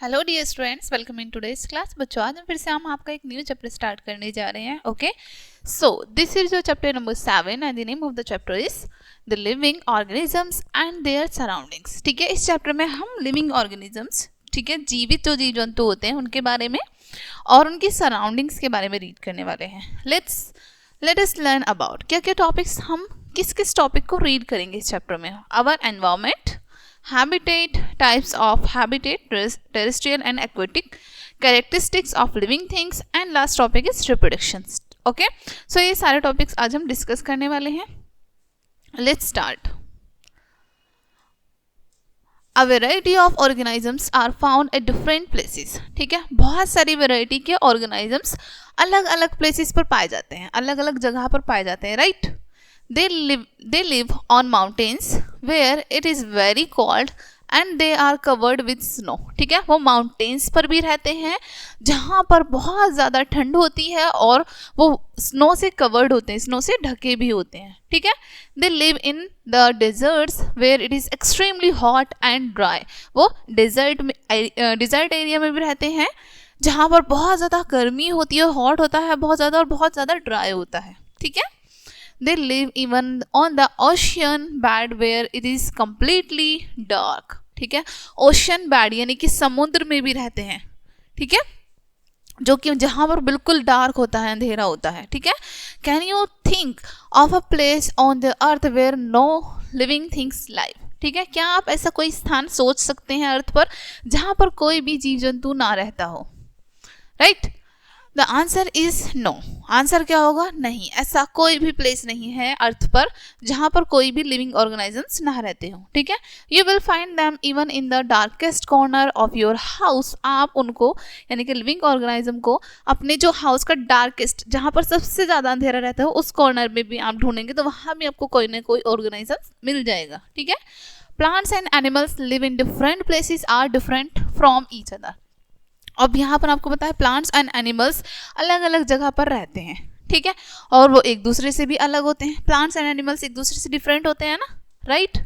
Hello dear students, welcome in today's class. बच्चों आज फिर से हम आपका एक न्यू चैप्टर स्टार्ट करने जा रहे हैं। Okay, so this is your chapter number 7 and the name of the chapter is the living organisms and there surroundings. ठीक है, इस चैप्टर में हम लिविंग ऑर्गेनिजम्स, ठीक है, जीवित जो जीव जंतु होते हैं उनके बारे में और उनकी सराउंडिंग्स के बारे में रीड करने वाले हैं। लेट अस लर्न अबाउट क्या क्या टॉपिक्स हम किस किस टॉपिक को रीड करेंगे इस चैप्टर में। Our environment, habitat, types of habitat, terrestrial and aquatic, characteristics of living things, and last topic is reproduction. Okay, so ये सारे टॉपिक्स आज हम डिस्कस करने वाले हैं। Let's start. A variety of organisms are found at different places. ठीक है, बहुत सारी वैरायटी के ऑर्गेनिजम्स अलग अलग प्लेसेस पर पाए जाते हैं, अलग अलग जगह पर पाए जाते हैं, right? They live on mountains where it is very cold and they are covered with snow. ठीक है, वो माउंटेन्स पर भी रहते हैं जहाँ पर बहुत ज़्यादा ठंड होती है और वो स्नो से कवर्ड होते हैं, स्नो से ढके भी होते हैं। ठीक है, they live in the deserts where it is extremely hot and dry. वो डिजर्ट एरिया में भी रहते हैं जहाँ पर बहुत ज़्यादा गर्मी होती है, हॉट होता है बहुत ज़्यादा और बहुत ज़्यादा ड्राई होता है। ठीक है, they live even on the ocean bed where it is completely dark. ठीक है, ओशन बेड यानी कि समुद्र में भी रहते हैं। ठीक है, जो कि जहाँ पर बिल्कुल डार्क होता है, अंधेरा होता है। ठीक है, can you think of a place on the earth where no living things live. ठीक है, क्या आप ऐसा कोई स्थान सोच सकते हैं अर्थ पर जहाँ पर कोई भी जीव जंतु ना रहता हो? Right, the answer is no. Answer क्या होगा? नहीं, ऐसा कोई भी प्लेस नहीं है अर्थ पर जहाँ पर कोई भी लिविंग ऑर्गेनिजम्स ना रहते हो। ठीक है, you will find them even in the darkest corner of your house. आप उनको यानी कि लिविंग ऑर्गेनिज्म को अपने जो हाउस का डार्केस्ट, जहाँ पर सबसे ज़्यादा अंधेरा रहता है, उस कॉर्नर में भी आप ढूंढेंगे तो वहाँ भी आपको कोई ना कोई ऑर्गेनिज्म मिल जाएगा। ठीक है, plants and animals live in different places are different from each other. अब यहाँ पर आपको पता है प्लांट्स एंड एनिमल्स अलग अलग जगह पर रहते हैं। ठीक है, और वो एक दूसरे से भी अलग होते हैं। प्लांट्स एंड एनिमल्स एक दूसरे से डिफरेंट होते हैं ना, राइट?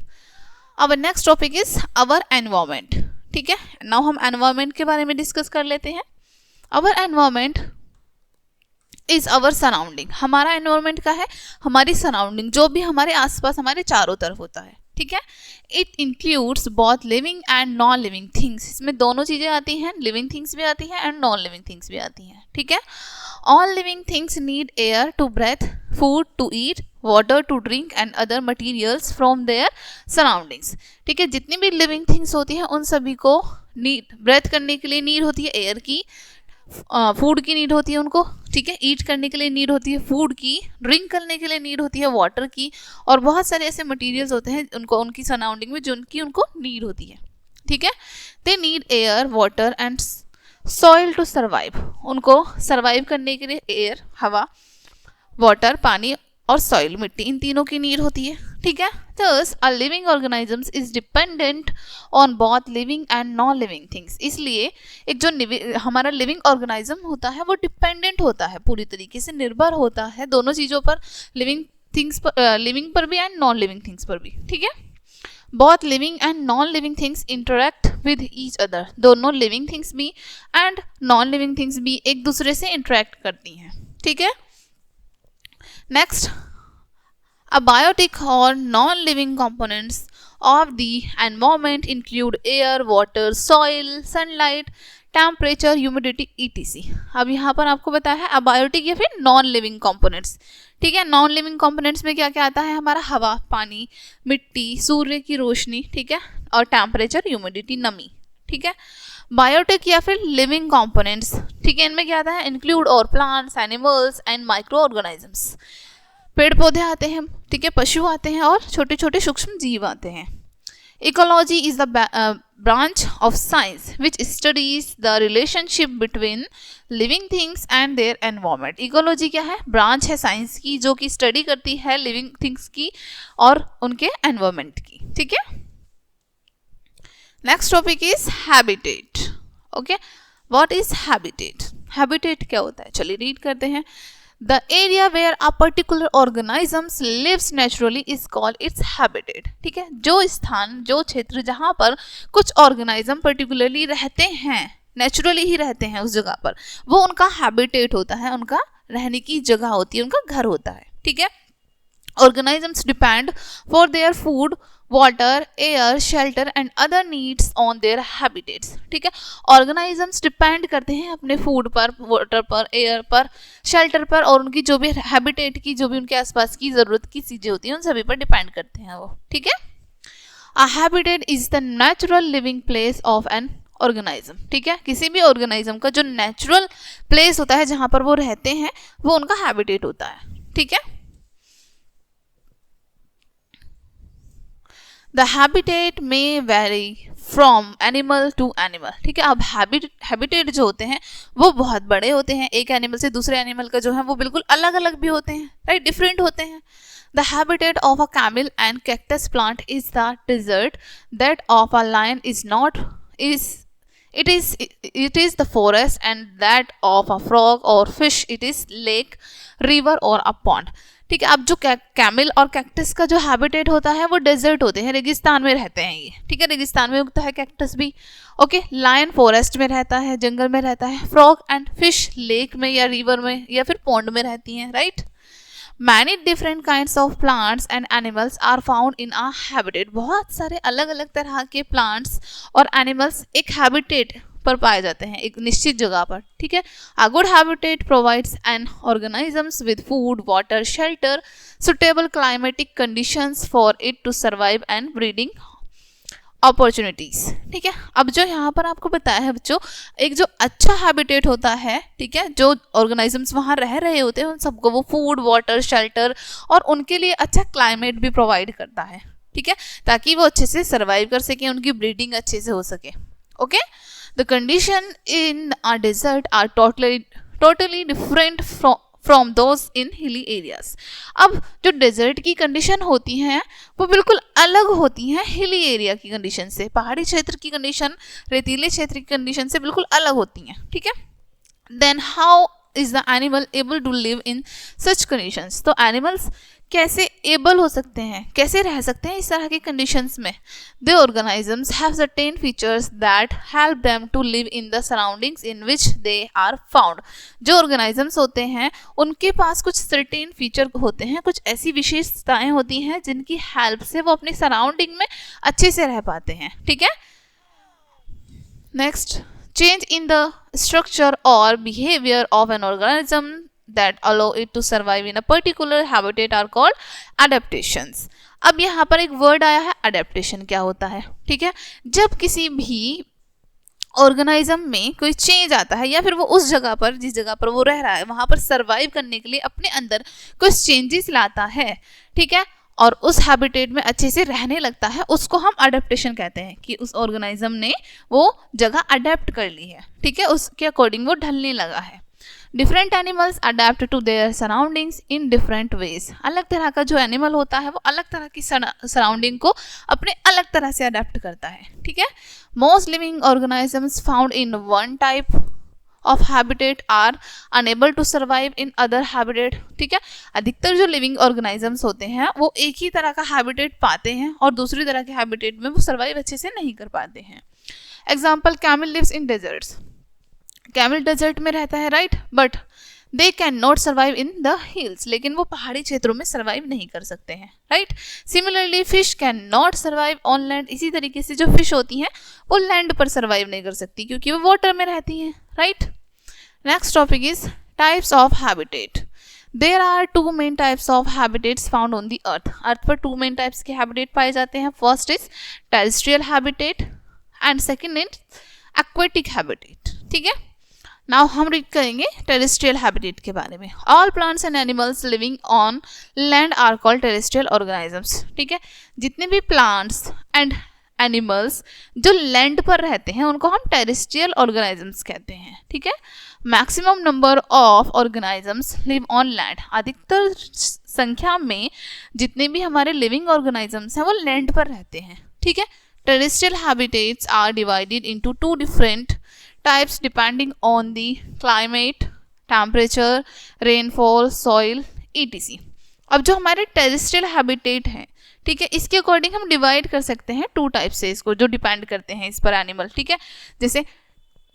अब next topic is our environment. ठीक है, नाउ हम एनवायरमेंट के बारे में डिस्कस कर लेते हैं। अवर एनवायरमेंट इज अवर सराउंडिंग। हमारा एनवायरमेंट का है हमारी सराउंडिंग, जो भी हमारे आसपास हमारे चारों तरफ होता है। ठीक है, it includes both living and non living things. इसमें दोनों चीज़ें आती हैं, लिविंग थिंग्स भी आती हैं एंड नॉन लिविंग थिंग्स भी आती हैं। ठीक है, all living things need air to breathe, food to eat, water to drink and other materials from their surroundings. ठीक है, जितनी भी लिविंग थिंग्स होती हैं उन सभी को नीड, ब्रेथ करने के लिए नीड होती है एयर की, फूड की नीड होती है उनको। ठीक है, ईट करने के लिए नीड होती है फूड की, ड्रिंक करने के लिए नीड होती है वाटर की, और बहुत सारे ऐसे मटेरियल्स होते हैं उनको उनकी सराउंडिंग में जिनकी उनको नीड होती है। ठीक है, they need air, water and soil to survive. उनको सर्वाइव करने के लिए एयर, हवा, वाटर, पानी और सॉइल, मिट्टी, इन तीनों की नीड होती है। ठीक है, thus a living organisms is dependent on both living and non living things. इसलिए एक जो हमारा लिविंग ऑर्गेनिज्म होता है वो डिपेंडेंट होता है, पूरी तरीके से निर्भर होता है दोनों चीज़ों पर, लिविंग थिंग्स पर, लिविंग पर भी एंड नॉन लिविंग थिंग्स पर भी। ठीक है, both living and non living things interact with each other. दोनों लिविंग थिंग्स भी एंड नॉन लिविंग थिंग्स भी एक दूसरे से इंटरेक्ट करती हैं। ठीक है, next, abiotic or non-living components of the environment include air, water, soil, sunlight, temperature, humidity, etc. अब यहाँ पर आपको बताया है abiotic या फिर non-living components। ठीक है, non-living components में क्या क्या आता है? हमारा हवा, पानी, मिट्टी, सूर्य की रोशनी, ठीक है, और टेम्परेचर, ह्यूमिडिटी, नमी। ठीक है, बायोटिक या फिर लिविंग कंपोनेंट्स, ठीक है, इनमें क्या आता है? इंक्लूड और plants, animals and micro organisms. पेड़ पौधे आते हैं, ठीक है, पशु आते हैं और छोटे छोटे सूक्ष्म जीव आते हैं। Ecology is the branch of science which studies the relationship between living things and their environment. Ecology क्या है? ब्रांच है साइंस की जो कि स्टडी करती है लिविंग थिंग्स की और उनके एनवायरमेंट की। ठीक है, next topic is habitat. Okay, what is habitat? Habitat क्या होता है? चलिए रीड करते हैं। The area where a particular organisms lives naturally is called its habitat. ठीक है, जो स्थान, जो क्षेत्र जहाँ पर कुछ ऑर्गेनाइज्म पर्टिकुलरली रहते हैं, नेचुरली ही रहते हैं उस जगह पर, वो उनका हैबिटेट होता है, उनका रहने की जगह होती है, उनका घर होता है. ठीक है. Organisms depend for their food, water, air, shelter and other needs on their habitats. ठीक है, ऑर्गेनाइजम्स डिपेंड करते हैं अपने फूड पर, वाटर पर, एयर पर, शेल्टर पर और उनकी जो भी हैबिटेट की, जो भी उनके आसपास की ज़रूरत की चीज़ें होती हैं उन सभी पर डिपेंड करते हैं वो. ठीक है. A habitat is the natural living place of an organism. ठीक है, किसी भी ऑर्गेनाइज्म का जो नेचुरल प्लेस होता है जहाँ पर वो रहते हैं वो उनका हैबिटेट होता है. ठीक है. The habitat may vary from animal to animal. ठीक है, अब हैबिटेट जो होते हैं वो बहुत बड़े होते हैं, एक एनिमल से दूसरे एनिमल का जो है वो बिल्कुल अलग अलग भी होते हैं, राइट, डिफरेंट होते हैं. The habitat of a camel and cactus plant is the desert. That of a lion is not. It is the forest, and that of a frog or fish it is lake, river or a pond. ठीक है, अब जो camel और cactus का जो habitat होता है वो डेजर्ट होते हैं, रेगिस्तान में रहते हैं ये. ठीक है, रेगिस्तान में उगता है कैक्टस भी. ओके, लायन फॉरेस्ट में रहता है, जंगल में रहता है. फ्रॉग एंड फिश लेक में या रिवर में या फिर पॉन्ड में रहती हैं, right. Many different kinds of plants and animals are found in a habitat. बहुत सारे अलग अलग तरह के प्लांट्स और एनिमल्स एक हैबिटेट पर पाए जाते हैं, एक निश्चित जगह पर. ठीक है. A good habitat provides an organisms with food, water, shelter, suitable climatic conditions for it to survive and breeding opportunities. ठीक है, अब जो यहाँ पर आपको बताया है बच्चों, एक जो अच्छा हैबिटेट होता है, ठीक है, जो ऑर्गेनाइजम्स वहाँ रह रहे होते हैं उन सबको वो फूड, वाटर, शेल्टर और उनके लिए अच्छा क्लाइमेट भी प्रोवाइड करता है. ठीक है, ताकि वो अच्छे से सर्वाइव कर सकें, उनकी ब्रीडिंग अच्छे से हो सके. Okay. The condition in a desert are totally different from those in hilly areas. अब जो डेजर्ट की कंडीशन होती हैं वो बिल्कुल अलग होती हैं हिली एरिया की कंडीशन से. पहाड़ी क्षेत्र की कंडीशन रेतीले क्षेत्र की कंडीशन से बिल्कुल अलग होती हैं. ठीक है. Then how is the animal able to live in such conditions? तो एनिमल्स कैसे एबल हो सकते हैं, कैसे रह सकते हैं इस तरह की कंडीशंस में? The organisms have certain features that help them to live in the surroundings in which they are found. जो organisms होते हैं उनके पास कुछ certain feature होते हैं, कुछ ऐसी विशेषताएं होती हैं जिनकी हेल्प से वो अपने सराउंडिंग में अच्छे से रह पाते हैं. ठीक है. Next, change in the structure or behavior of an organism that allow it to survive in a particular habitat are called adaptations. अब यहाँ पर एक वर्ड आया है adaptation. क्या होता है? ठीक है, जब किसी भी ऑर्गेनाइज्म में कोई चेंज आता है या फिर वो उस जगह पर, जिस जगह पर वो रह रहा है, वहाँ पर सर्वाइव करने के लिए अपने अंदर कुछ चेंजेस लाता है, ठीक है, और उस हैबिटेट में अच्छे से रहने लगता है, उसको हम अडेप्टेशन कहते हैं कि उस ऑर्गेनाइज्म ने वो जगह अडेप्ट कर ली है. ठीक है, उसके अकॉर्डिंग वो ढलने लगा है. Different animals adapt to their surroundings in different ways. अलग तरह का जो एनिमल होता है वो अलग तरह की सराउंडिंग को अपने अलग तरह से अडेप्ट करता है. ठीक है. Most living organisms found in one type of habitat are unable to survive in other habitat. ठीक है, अधिकतर जो लिविंग ऑर्गेनाइजम्स होते हैं वो एक ही तरह का हैबिटेट पाते हैं और दूसरी तरह के हैबिटेट में वो सर्वाइव अच्छे से नहीं कर पाते हैं. Example, camel lives in deserts. Camel desert में रहता है, right, but they can not survive in the hills. लेकिन वो पहाड़ी क्षेत्रों में सर्वाइव नहीं कर सकते हैं, right. Similarly fish can not survive on land. इसी तरीके से जो फिश होती हैं वो लैंड पर सर्वाइव नहीं कर सकती क्योंकि वो वाटर में रहती हैं, right. Next topic is types of habitat. There are two main types of habitats found on the earth. Earth पर टू मेन टाइप्स के हैबिटेट पाए जाते हैं. First is terrestrial habitat and second is aquatic habitat. ठीक है, now हम read करेंगे terrestrial habitat के बारे में. All plants and animals living on land are called terrestrial organisms. ठीक है, जितने भी प्लांट्स एंड एनिमल्स जो लैंड पर रहते हैं उनको हम टेरेस्ट्रियल ऑर्गेनाइजम्स कहते हैं. ठीक है. Maximum number of organisms live on land. अधिकतर संख्या में जितने भी हमारे लिविंग ऑर्गेनाइजम्स हैं वो लैंड पर रहते हैं. ठीक है. Terrestrial habitats are divided into two different types depending on the climate, temperature, rainfall, soil etc. अब जो हमारे टेरेस्ट्रियल हैबिटेट हैं, ठीक है, इसके अकॉर्डिंग हम डिवाइड कर सकते हैं 2 टाइप से इसको, जो डिपेंड करते हैं इस पर एनिमल, ठीक है। जैसे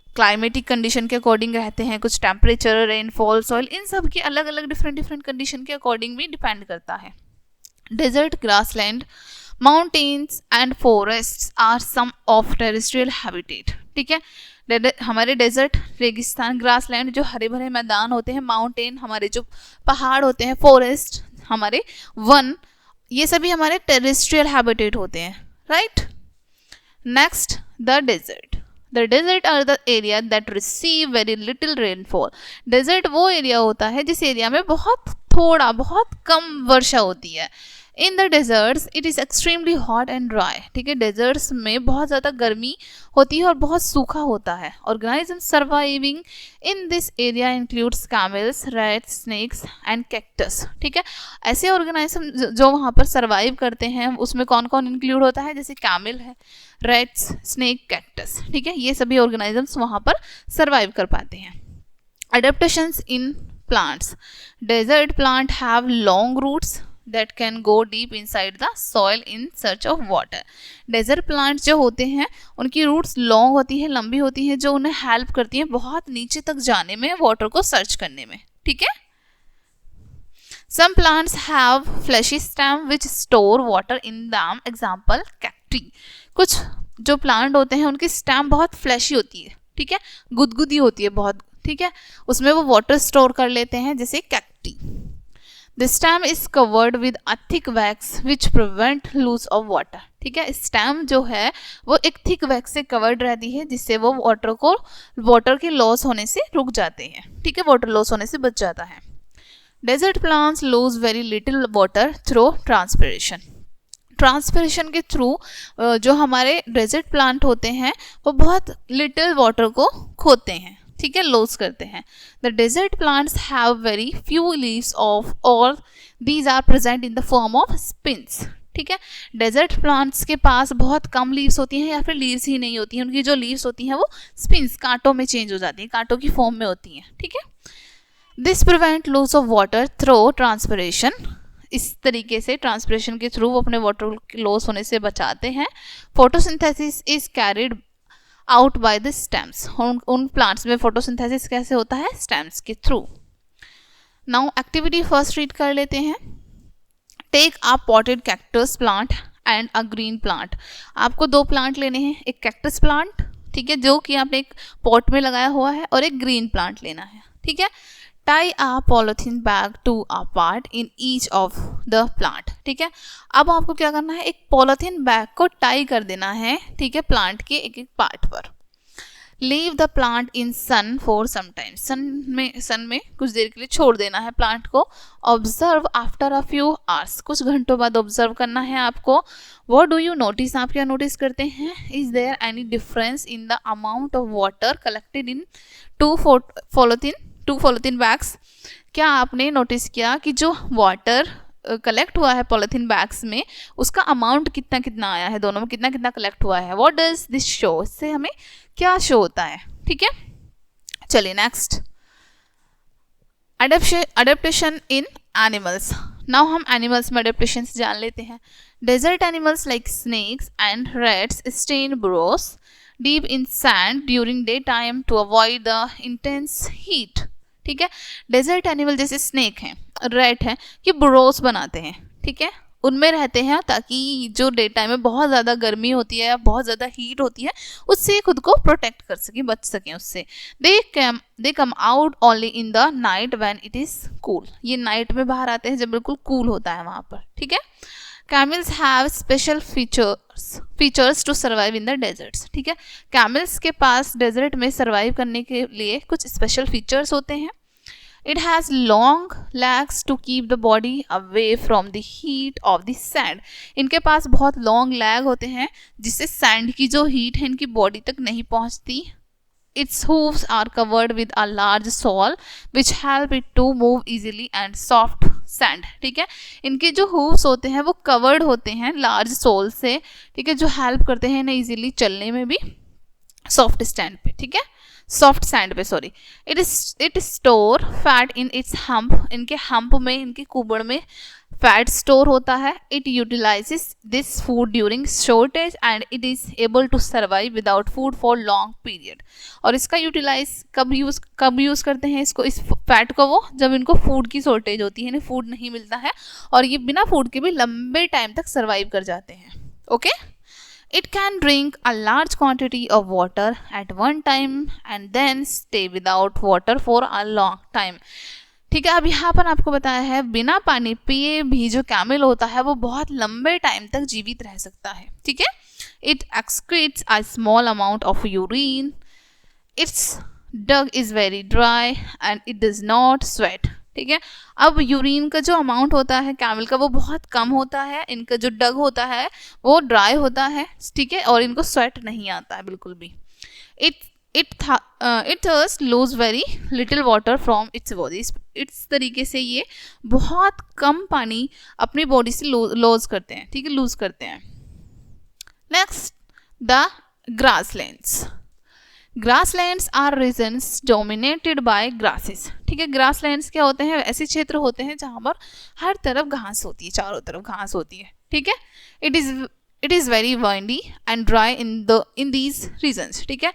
क्लाइमेटिक कंडीशन के अकॉर्डिंग रहते हैं, कुछ टेम्परेचर, रेनफॉल, सॉइल, इन सब की अलग अलग डिफरेंट कंडीशन के अकॉर्डिंग भी डिपेंड करता है। Desert, grassland, mountains and forests are some of terrestrial habitat, ठीक है। हमारे डेजर्ट, रेगिस्तान, ग्रासलैंड जो हरे भरे मैदान होते हैं, माउंटेन हमारे जो पहाड़ होते हैं, फॉरेस्ट हमारे वन, ये सभी हमारे टेरेस्ट्रियल हैबिटेट होते हैं, right. Next, the desert. The desert are the area that receive very little rainfall. Desert वो एरिया होता है जिस एरिया में बहुत कम वर्षा होती है। In the deserts it is extremely hot and dry, ठीक है। डेजर्ट्स में बहुत ज़्यादा गर्मी होती है और बहुत सूखा होता है। Organism surviving in this area includes camels, rats, snakes and cactus, ठीक है। ऐसे ऑर्गेनिज्म जो वहाँ पर सर्वाइव करते हैं उसमें कौन कौन इंक्लूड होता है, जैसे कैमल है, रैट्स, स्नेक, कैक्टस, ठीक है। ये सभी ऑर्गेनिजम्स वहाँ पर सर्वाइव कर पाते हैं। Adaptations in plants. Desert plant have long roots that can go deep inside the soil in search of water. Desert plants जो होते हैं उनकी रूट्स लॉन्ग होती है, लंबी होती है, जो उन्हें हेल्प करती हैं बहुत नीचे तक जाने में, वाटर को सर्च करने में, ठीक है। Some plants have fleshy stem which store water in them. Example, cacti. कुछ जो प्लांट होते हैं उनकी स्टेम बहुत फ्लैशी होती है, ठीक है, गुदगुदी होती है बहुत, ठीक है, उसमें वो वाटर स्टोर कर लेते हैं, जैसे cacti. The stem is covered with a thick wax which prevent loss of water, ठीक है। स्टेम जो है वो एक थिक वैक्स से कवर्ड रहती है जिससे वो वाटर के लॉस होने से रुक जाते हैं, ठीक है, वाटर लॉस होने से बच जाता है। Desert plants lose very little water through transpiration. Transpiration के थ्रू जो हमारे डेजर्ट प्लांट होते हैं वो बहुत लिटिल वाटर को खोते हैं, ठीक है, लॉस करते हैं। The desert plants have very few leaves off और these are present in the form of spines, ठीक है। डेजर्ट प्लांट्स के पास बहुत कम लीव्स होती हैं या फिर लीव्स ही नहीं होती हैं, उनकी जो लीव्स होती हैं वो स्पिन्स, कांटों में चेंज हो जाती हैं, कांटों की फॉर्म में होती हैं, ठीक है। This prevent loss of water through transpiration. इस तरीके से ट्रांसपिरेशन के थ्रू वो अपने वाटर लॉस होने से बचाते हैं। Photosynthesis is carried out by the stems. उन प्लांट्स में फोटोसिंथेसिस कैसे होता है, स्टेम्स के through. Now activity first read कर लेते हैं। Take a potted cactus plant and a green plant. आपको 2 प्लांट लेने हैं, एक कैक्टस प्लांट, ठीक है, जो कि आपने एक पॉट में लगाया हुआ है, और एक ग्रीन प्लांट लेना है, ठीक है। Tie a polythene bag to a part in each of the plant, ठीक है। अब आपको क्या करना है, एक पॉलिथीन बैग को टाई कर देना है, ठीक है, प्लांट के एक एक पार्ट पर। Leave the plant in sun for some time. Sun में कुछ देर के लिए छोड़ देना है प्लांट को। Observe after a few hours. कुछ घंटों बाद ऑब्जर्व करना है आपको। What do you notice. आप क्या नोटिस करते हैं। Is there any difference in the amount of water collected in two polythene bags. क्या आपने नोटिस किया कि जो वाटर कलेक्ट हुआ है पॉलिथीन बैग्स में उसका अमाउंट कितना कितना आया है, दोनों में कितना कितना कलेक्ट हुआ है। What does this show. इससे हमें क्या शो होता है, ठीक है। चलिए next, adaptation in animals. Now हम एनिमल्स में अडेप्टेशन जान लेते हैं। Desert animals like snakes and rats stay in burrows deep in sand during daytime to avoid the intense heat, ठीक है। डेजर्ट एनिमल जैसे स्नेक हैं, रैट हैं, ये burrows बनाते हैं, ठीक है, उनमें रहते हैं ताकि जो डे टाइम में बहुत ज़्यादा गर्मी होती है या बहुत ज़्यादा हीट होती है उससे खुद को प्रोटेक्ट कर सकें, बच सकें उससे। They come out only in the night when it is cool. ये नाइट में बाहर आते हैं जब बिल्कुल कूल होता है वहाँ पर, ठीक है। Camels have special features to survive in the deserts, ठीक है। कैमल्स के पास डेजर्ट में सर्वाइव करने के लिए कुछ स्पेशल फीचर्स होते हैं। It has long legs to keep the body away from the heat of the sand. इनके पास बहुत लॉन्ग लैग होते हैं जिससे सैंड की जो हीट है इनकी बॉडी तक नहीं पहुंचती। Its hooves are covered with a large sole which help it to move easily and soft sand, ठीक है। इनके जो hooves होते हैं वो कवर्ड होते हैं लार्ज सोल से, ठीक है, जो हेल्प करते हैं इन्हें इजीली चलने में भी सॉफ्ट स्टैंड पे, ठीक है। सॉफ्ट सैंड पे, sorry. It store fat in its hump, इनके हम्प में, इनके कुबड़ में फैट स्टोर होता है। It utilises this food during shortage and it is able to survive without food for long period. और इसका यूटिलाइज कब यूज़ करते हैं इसको, इस फैट को, वो जब इनको फूड की शॉर्टेज होती है, इन्हें फूड नहीं मिलता है और ये बिना फूड के भी लंबे टाइम तक सर्वाइव कर जाते हैं। Okay, It can drink a large quantity of water at one time and then stay without water for a long time. ठीक है, अब यहाँ पर आपको बताया है बिना पानी पिए भी जो कैमल होता है वो बहुत लंबे टाइम तक जीवित रह सकता है। ठीक है, it excretes a small amount of urine, its dung is very dry and it does not sweat. ठीक है, अब यूरिन का जो अमाउंट होता है कैमल का वो बहुत कम होता है, इनका जो डग होता है वो ड्राई होता है। ठीक है, और इनको स्वेट नहीं आता है बिल्कुल भी। It thirst lose very little water from its body, इस तरीके से ये बहुत कम पानी अपनी बॉडी से लूज करते हैं। ठीक है, लूज करते हैं। Next, the grasslands. Grasslands are regions dominated by grasses. ठीक है, ग्रासलैंड्स क्या होते हैं, ऐसे क्षेत्र होते हैं जहाँ पर हर तरफ घास होती है, चारों तरफ घास होती है। ठीक है, it is very windy and dry in these regions. ठीक है,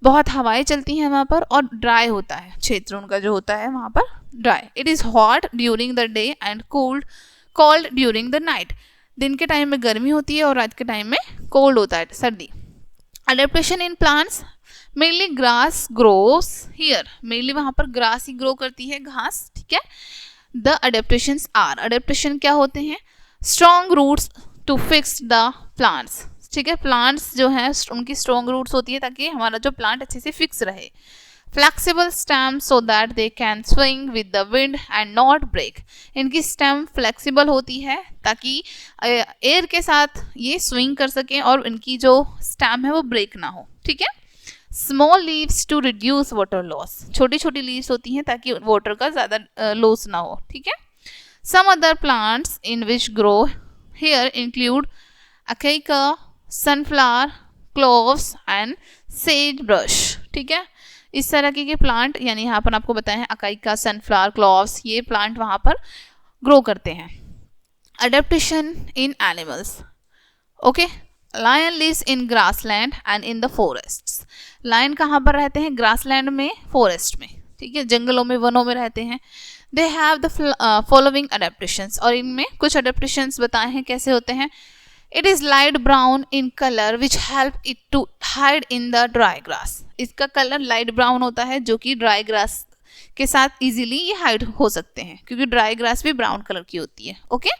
बहुत हवाएं चलती हैं वहाँ पर और ड्राई होता है क्षेत्र उनका जो होता है वहाँ पर dry. It is hot during the day and cold during the night. दिन के टाइम में गर्मी होती है और रात के टाइम में कोल्ड होता है, सर्दी। Adaptation in plants, mainly grass grows here, mainly वहाँ पर ग्रास ही ग्रो करती है, घास। ठीक है, द अडेप्टेशंस आर, अडेप्टेशन क्या होते हैं, strong roots to fix the plants. ठीक है, प्लांट्स जो हैं उनकी स्ट्रॉन्ग रूट्स होती है ताकि हमारा जो प्लांट अच्छे से फिक्स रहे। Flexible stem so that they can swing with the wind and not break, इनकी स्टेम फ्लेक्सिबल होती है ताकि एयर के साथ ये स्विंग कर सकें और इनकी जो स्टेम है वो ब्रेक ना हो। ठीक है, small leaves to reduce water loss, छोटी छोटी लीव्स होती हैं ताकि वाटर का ज़्यादा लॉस ना हो। ठीक है, some other plants in which grow here include acacia, sunflower, cloves and sagebrush. ठीक है, इस तरह के प्लांट, यानी यहाँ पर आपको बताए हैं अकाइका, सनफ्लावर, क्लोव्स, ये प्लांट वहाँ पर ग्रो करते हैं। Adaptation in animals. Okay, lion lives in grassland and in the forests. Lion कहाँ पर रहते हैं, ग्रासलैंड में, फॉरेस्ट में। ठीक है, जंगलों में, वनों में रहते हैं। They have the following adaptations, और इनमें कुछ अडेप्टेशंस बताए हैं कैसे होते हैं। It is light brown in colour which help it to hide in the dry grass, इसका कलर लाइट ब्राउन होता है जो कि ड्राई ग्रास के साथ इजीली ये हाइड हो सकते हैं क्योंकि ड्राई ग्रास भी ब्राउन कलर की होती है। Okay,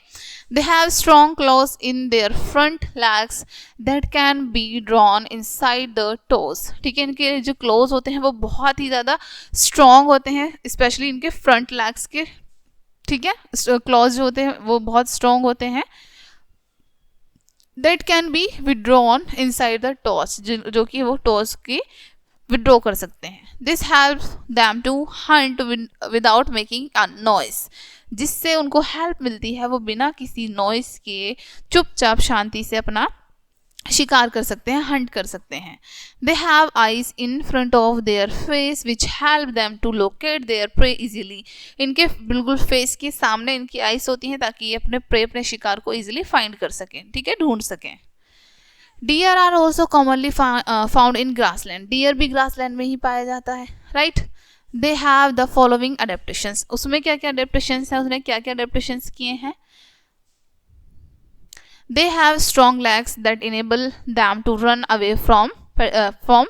they have strong clause in their front legs that can be drawn inside the toes. ठीक है, इनके जो क्लॉज होते हैं वो बहुत ही ज़्यादा स्ट्रॉन्ग होते हैं, स्पेशली इनके फ्रंट लेग्स के। ठीक है, क्लॉज जो होते हैं वो बहुत स्ट्रॉन्ग होते हैं। That can be withdrawn inside the toes, जो कि वो टोज की विड्रॉ कर सकते हैं। This help them to hunt without making a noise, जिससे उनको हेल्प मिलती है, वो बिना किसी नॉइस के चुपचाप शांति से अपना शिकार कर सकते हैं, हंट कर सकते हैं। They have eyes in front of their face which help them to locate their prey easily, इनके बिल्कुल फेस के सामने इनकी आइज होती हैं ताकि ये अपने प्रे, अपने शिकार को इजीली फाइंड कर सकें। ठीक है, ढूंढ सकें। Deer are also commonly found in grassland, deer भी ग्रासलैंड में ही पाया जाता है, right. They have the following adaptations, उसमें क्या क्या अडेप्टेशंस हैं, उसने क्या क्या अडेप्टेशंस किए हैं। They have strong legs that enable them to run away from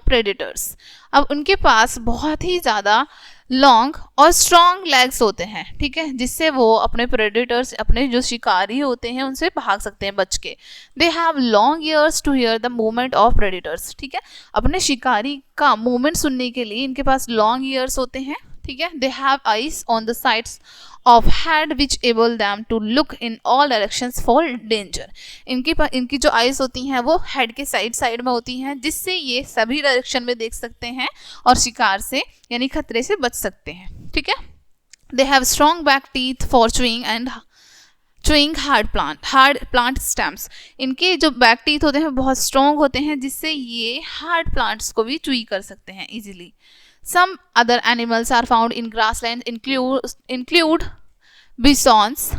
predators, अब उनके पास बहुत ही ज़्यादा लॉन्ग और स्ट्रॉन्ग लेग्स होते हैं। ठीक है, जिससे वो अपने प्रेडेटर्स, अपने जो शिकारी होते हैं उनसे भाग सकते हैं बच के। They have long ears to hear the movement of predators, ठीक है, अपने शिकारी का मूवमेंट सुनने के लिए इनके पास लॉन्ग ईयर्स होते हैं। ठीक है, they have eyes on the sides of head which able them to look in all directions for danger, इनकी जो आइज होती हैं वो हेड के साइड में होती हैं, जिससे ये सभी डायरेक्शन में देख सकते हैं और शिकार से यानी खतरे से बच सकते हैं। ठीक है, they have strong back teeth for chewing and chewing hard plant stems, इनके जो बैक टीथ होते हैं बहुत स्ट्रॉन्ग होते हैं जिससे ये हार्ड प्लांट्स को भी चुई कर सकते हैं easily. Some other animals are found in grassland include bisons,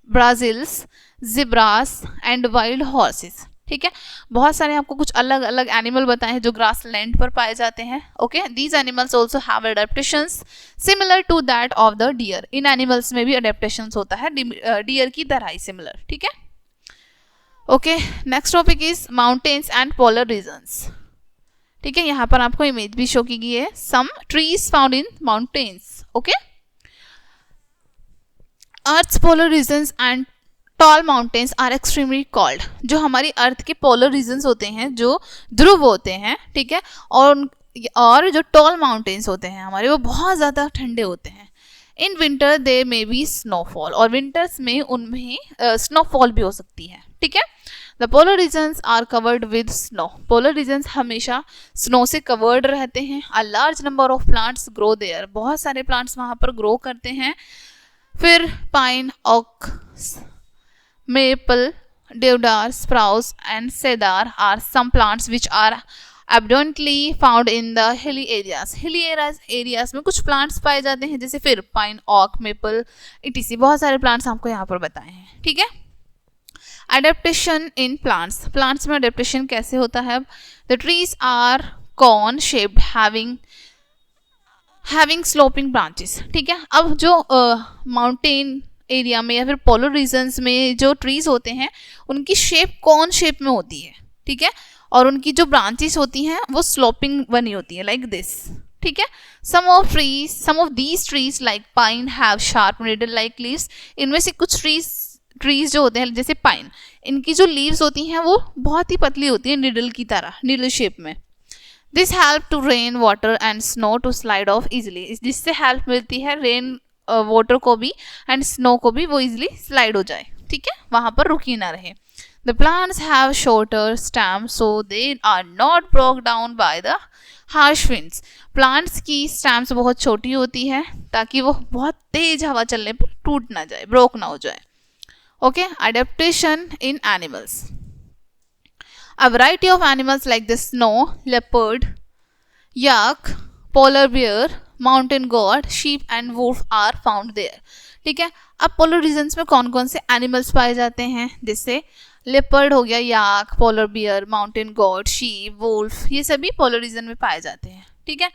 brazils, zebras and wild horses. ठीक है, बहुत सारे आपको कुछ अलग अलग एनिमल बताए हैं जो ग्रास लैंड पर पाए जाते हैं. Okay, these animals also have adaptations similar to that of the deer. इन एनिमल्स में भी एडेप्टेशंस होता है डियर की तरह ही सिमिलर. ठीक है. Okay, next topic is mountains and polar regions. ठीक है, यहाँ पर आपको इमेज भी शो की गई है. Some trees found in mountains. Okay, earth's polar regions and tall mountains are extremely cold. जो हमारी अर्थ के पोलर रीजन्स होते हैं, जो ध्रुव होते हैं, ठीक है, और जो टॉल माउंटेन्स होते हैं हमारे, वो बहुत ज़्यादा ठंडे होते हैं. In winter they may be snowfall, और विंटर्स में उनमें स्नोफॉल भी हो सकती है. ठीक है. The polar regions are covered with snow. Polar regions हमेशा स्नो से कवर्ड रहते हैं. A large number of plants grow there. बहुत सारे प्लांट्स वहाँ पर ग्रो करते हैं. फिर pine, oak, maple, deodar, spruce and cedar are some plants which are abundantly found in the hilly areas. hilly areas में कुछ plants पाए जाते हैं, जैसे फिर pine, oak, maple, etc. बहुत सारे plants आपको यहाँ पर बताए हैं. ठीक है. Adaptation in plants. plants में adaptation कैसे होता है? The trees are cone shaped having sloping branches. ठीक है. अब जो mountain एरिया में या फिर पोलर रीजन्स में जो ट्रीज होते हैं उनकी शेप कौन शेप में होती है. ठीक है, और उनकी जो ब्रांचेस होती हैं वो स्लोपिंग बनी होती है लाइक दिस. ठीक है. Some of these trees like pine have sharp needle like leaves. इनमें से कुछ ट्रीज जो होते हैं जैसे पाइन, इनकी जो लीव्स होती हैं वो बहुत ही पतली होती है, निडल की तरह, निडल शेप में. This help to rain water and snow to slide off easily. जिससे हेल्प मिलती है रेन वाटर को भी एंड स्नो को भी, वो इजिली स्लाइड हो जाए. ठीक है, वहाँ पर रुकी ना रहे. The plants have shorter stems so they are not broke down by the harsh winds. Plants की स्टेम्स बहुत छोटी होती है ताकि वो बहुत तेज हवा चलने पर टूट ना जाए, ब्रोक ना हो जाए. Okay, adaptation in animals. A variety of animals like the snow leopard, yak, polar bear, mountain goat, sheep and wolf are found there. ठीक है. अब पोलर रीजन्स में कौन कौन से एनिमल्स पाए जाते हैं? जैसे लेपर्ड हो गया, yak, polar bear, mountain goat, sheep, wolf, ये सभी पोलर रीजन में पाए जाते हैं. ठीक है.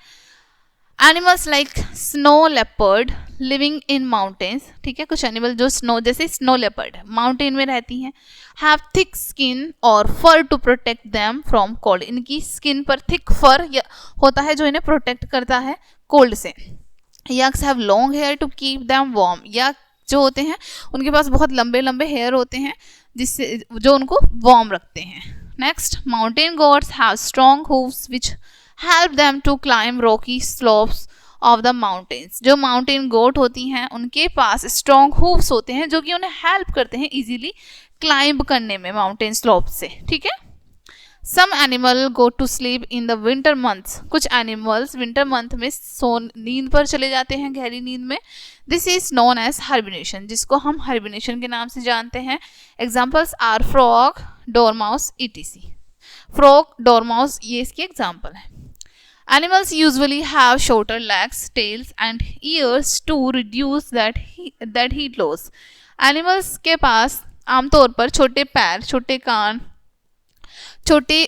Animals like snow leopard living in mountains. ठीक है, कुछ एनिमल जो स्नो, जैसे स्नो लेपर्ड माउंटेन में रहती हैं, हैव थिक स्किन और fur to protect them from cold. इनकी स्किन पर थिक फर होता है जो इन्हें प्रोटेक्ट करता है कोल्ड से. Yaks have long hair to keep them warm. Yak जो होते हैं उनके पास बहुत लंबे लंबे हेयर होते हैं जिससे जो उनको वार्म रखते हैं. Next, mountain goats have strong hooves which help them to climb rocky slopes of the mountains. जो माउंटेन गोट होती हैं उनके पास स्ट्रॉन्ग हूव्स होते हैं जो कि उन्हें हेल्प करते हैं इजीली क्लाइंब करने में माउंटेन स्लोप से. ठीक है. Some animal go to sleep in the winter months. कुछ एनिमल्स विंटर मंथ में नींद पर चले जाते हैं, गहरी नींद में. This is known as hibernation, जिसको हम हाइबरनेशन के नाम से जानते हैं. Examples are frog, dormouse, etc. Frog, dormouse, ये इसकी एग्जाम्पल है. Animals usually have shorter legs, tails and ears to reduce that heat loss. Animals के पास आमतौर पर छोटे पैर, छोटे कान, छोटी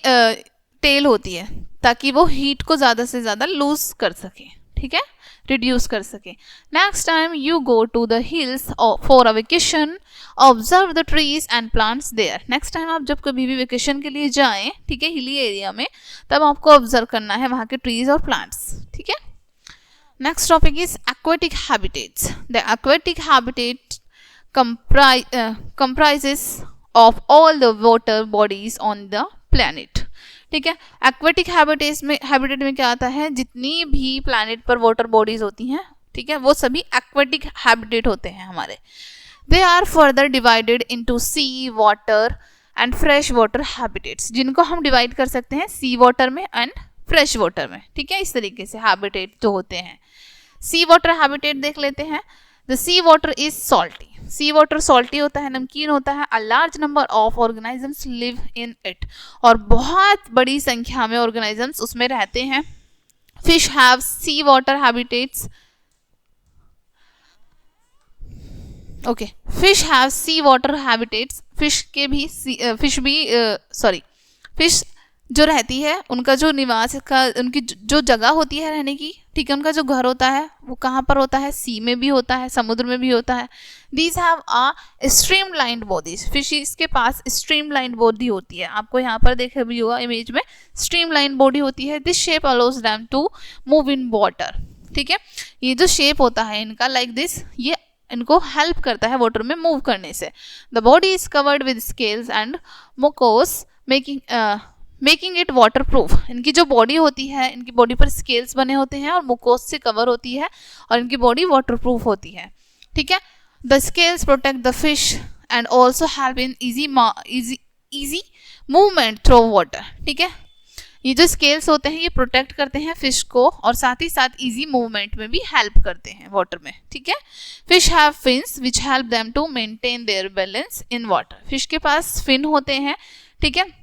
टेल होती है ताकि वो हीट को ज़्यादा से ज़्यादा लूज कर सके. ठीक है, रिड्यूस कर सके. Next time you go to the hills for a vacation, observe the trees and plants there. Next time आप जब कभी भी वेकेशन के लिए जाएं, ठीक है, हिली एरिया में, तब आपको ऑब्जर्व करना है वहाँ के ट्रीज और प्लांट्स. ठीक है. Next topic is aquatic habitats. The aquatic habitat comprises of all the water bodies on the planet. ठीक है. एक्वेटिक हैबिटेट में क्या आता है? जितनी भी प्लैनेट पर वाटर बॉडीज होती हैं, ठीक है, वो सभी एक्वेटिक हैबिटेट होते हैं हमारे. They are further divided into sea water and fresh water habitats, जिनको हम डिवाइड कर सकते हैं सी वाटर में एंड फ्रेश वाटर में. ठीक है, इस तरीके से हैबिटेट जो होते हैं. सी वाटर हैबिटेट देख लेते हैं. The sea water is salty. Sea water salty होता है, नमकीन होता है। A large number of organisms live in it, और बहुत बड़ी संख्या में ऑर्गेनिजम्स उसमें रहते हैं। Fish have sea water habitats, okay, fish have sea water habitats, fish जो रहती है, उनका जो निवास का, उनकी जो जगह होती है रहने की, ठीक है, उनका जो घर होता है वो कहाँ पर होता है, सी में भी होता है, समुद्र में भी होता है। These have a streamlined bodies, fishes के पास स्ट्रीमलाइंड बॉडी होती है, आपको यहाँ पर देखा भी होगा इमेज में, स्ट्रीमलाइंड बॉडी होती है। This shape allows them to move in water, ठीक है, ये जो शेप होता है इनका लाइक दिस, ये इनको हेल्प करता है वाटर में मूव करने से। The body is covered with scales and मुकोस making it water proof, इनकी जो बॉडी होती है, इनकी बॉडी पर स्केल्स बने होते हैं और मुकोस से कवर होती है, और इनकी बॉडी वाटर प्रूफ होती है, ठीक है। The scales protect the fish and also help in easy movement through water, ठीक है, ये जो स्केल्स होते हैं ये प्रोटेक्ट करते हैं फिश को, और साथ ही साथ इजी मूवमेंट में भी हेल्प करते हैं वाटर में, ठीक है। Fish have fins which help them to maintain their balance in water, fish के पास फिन होते हैं, ठीक है,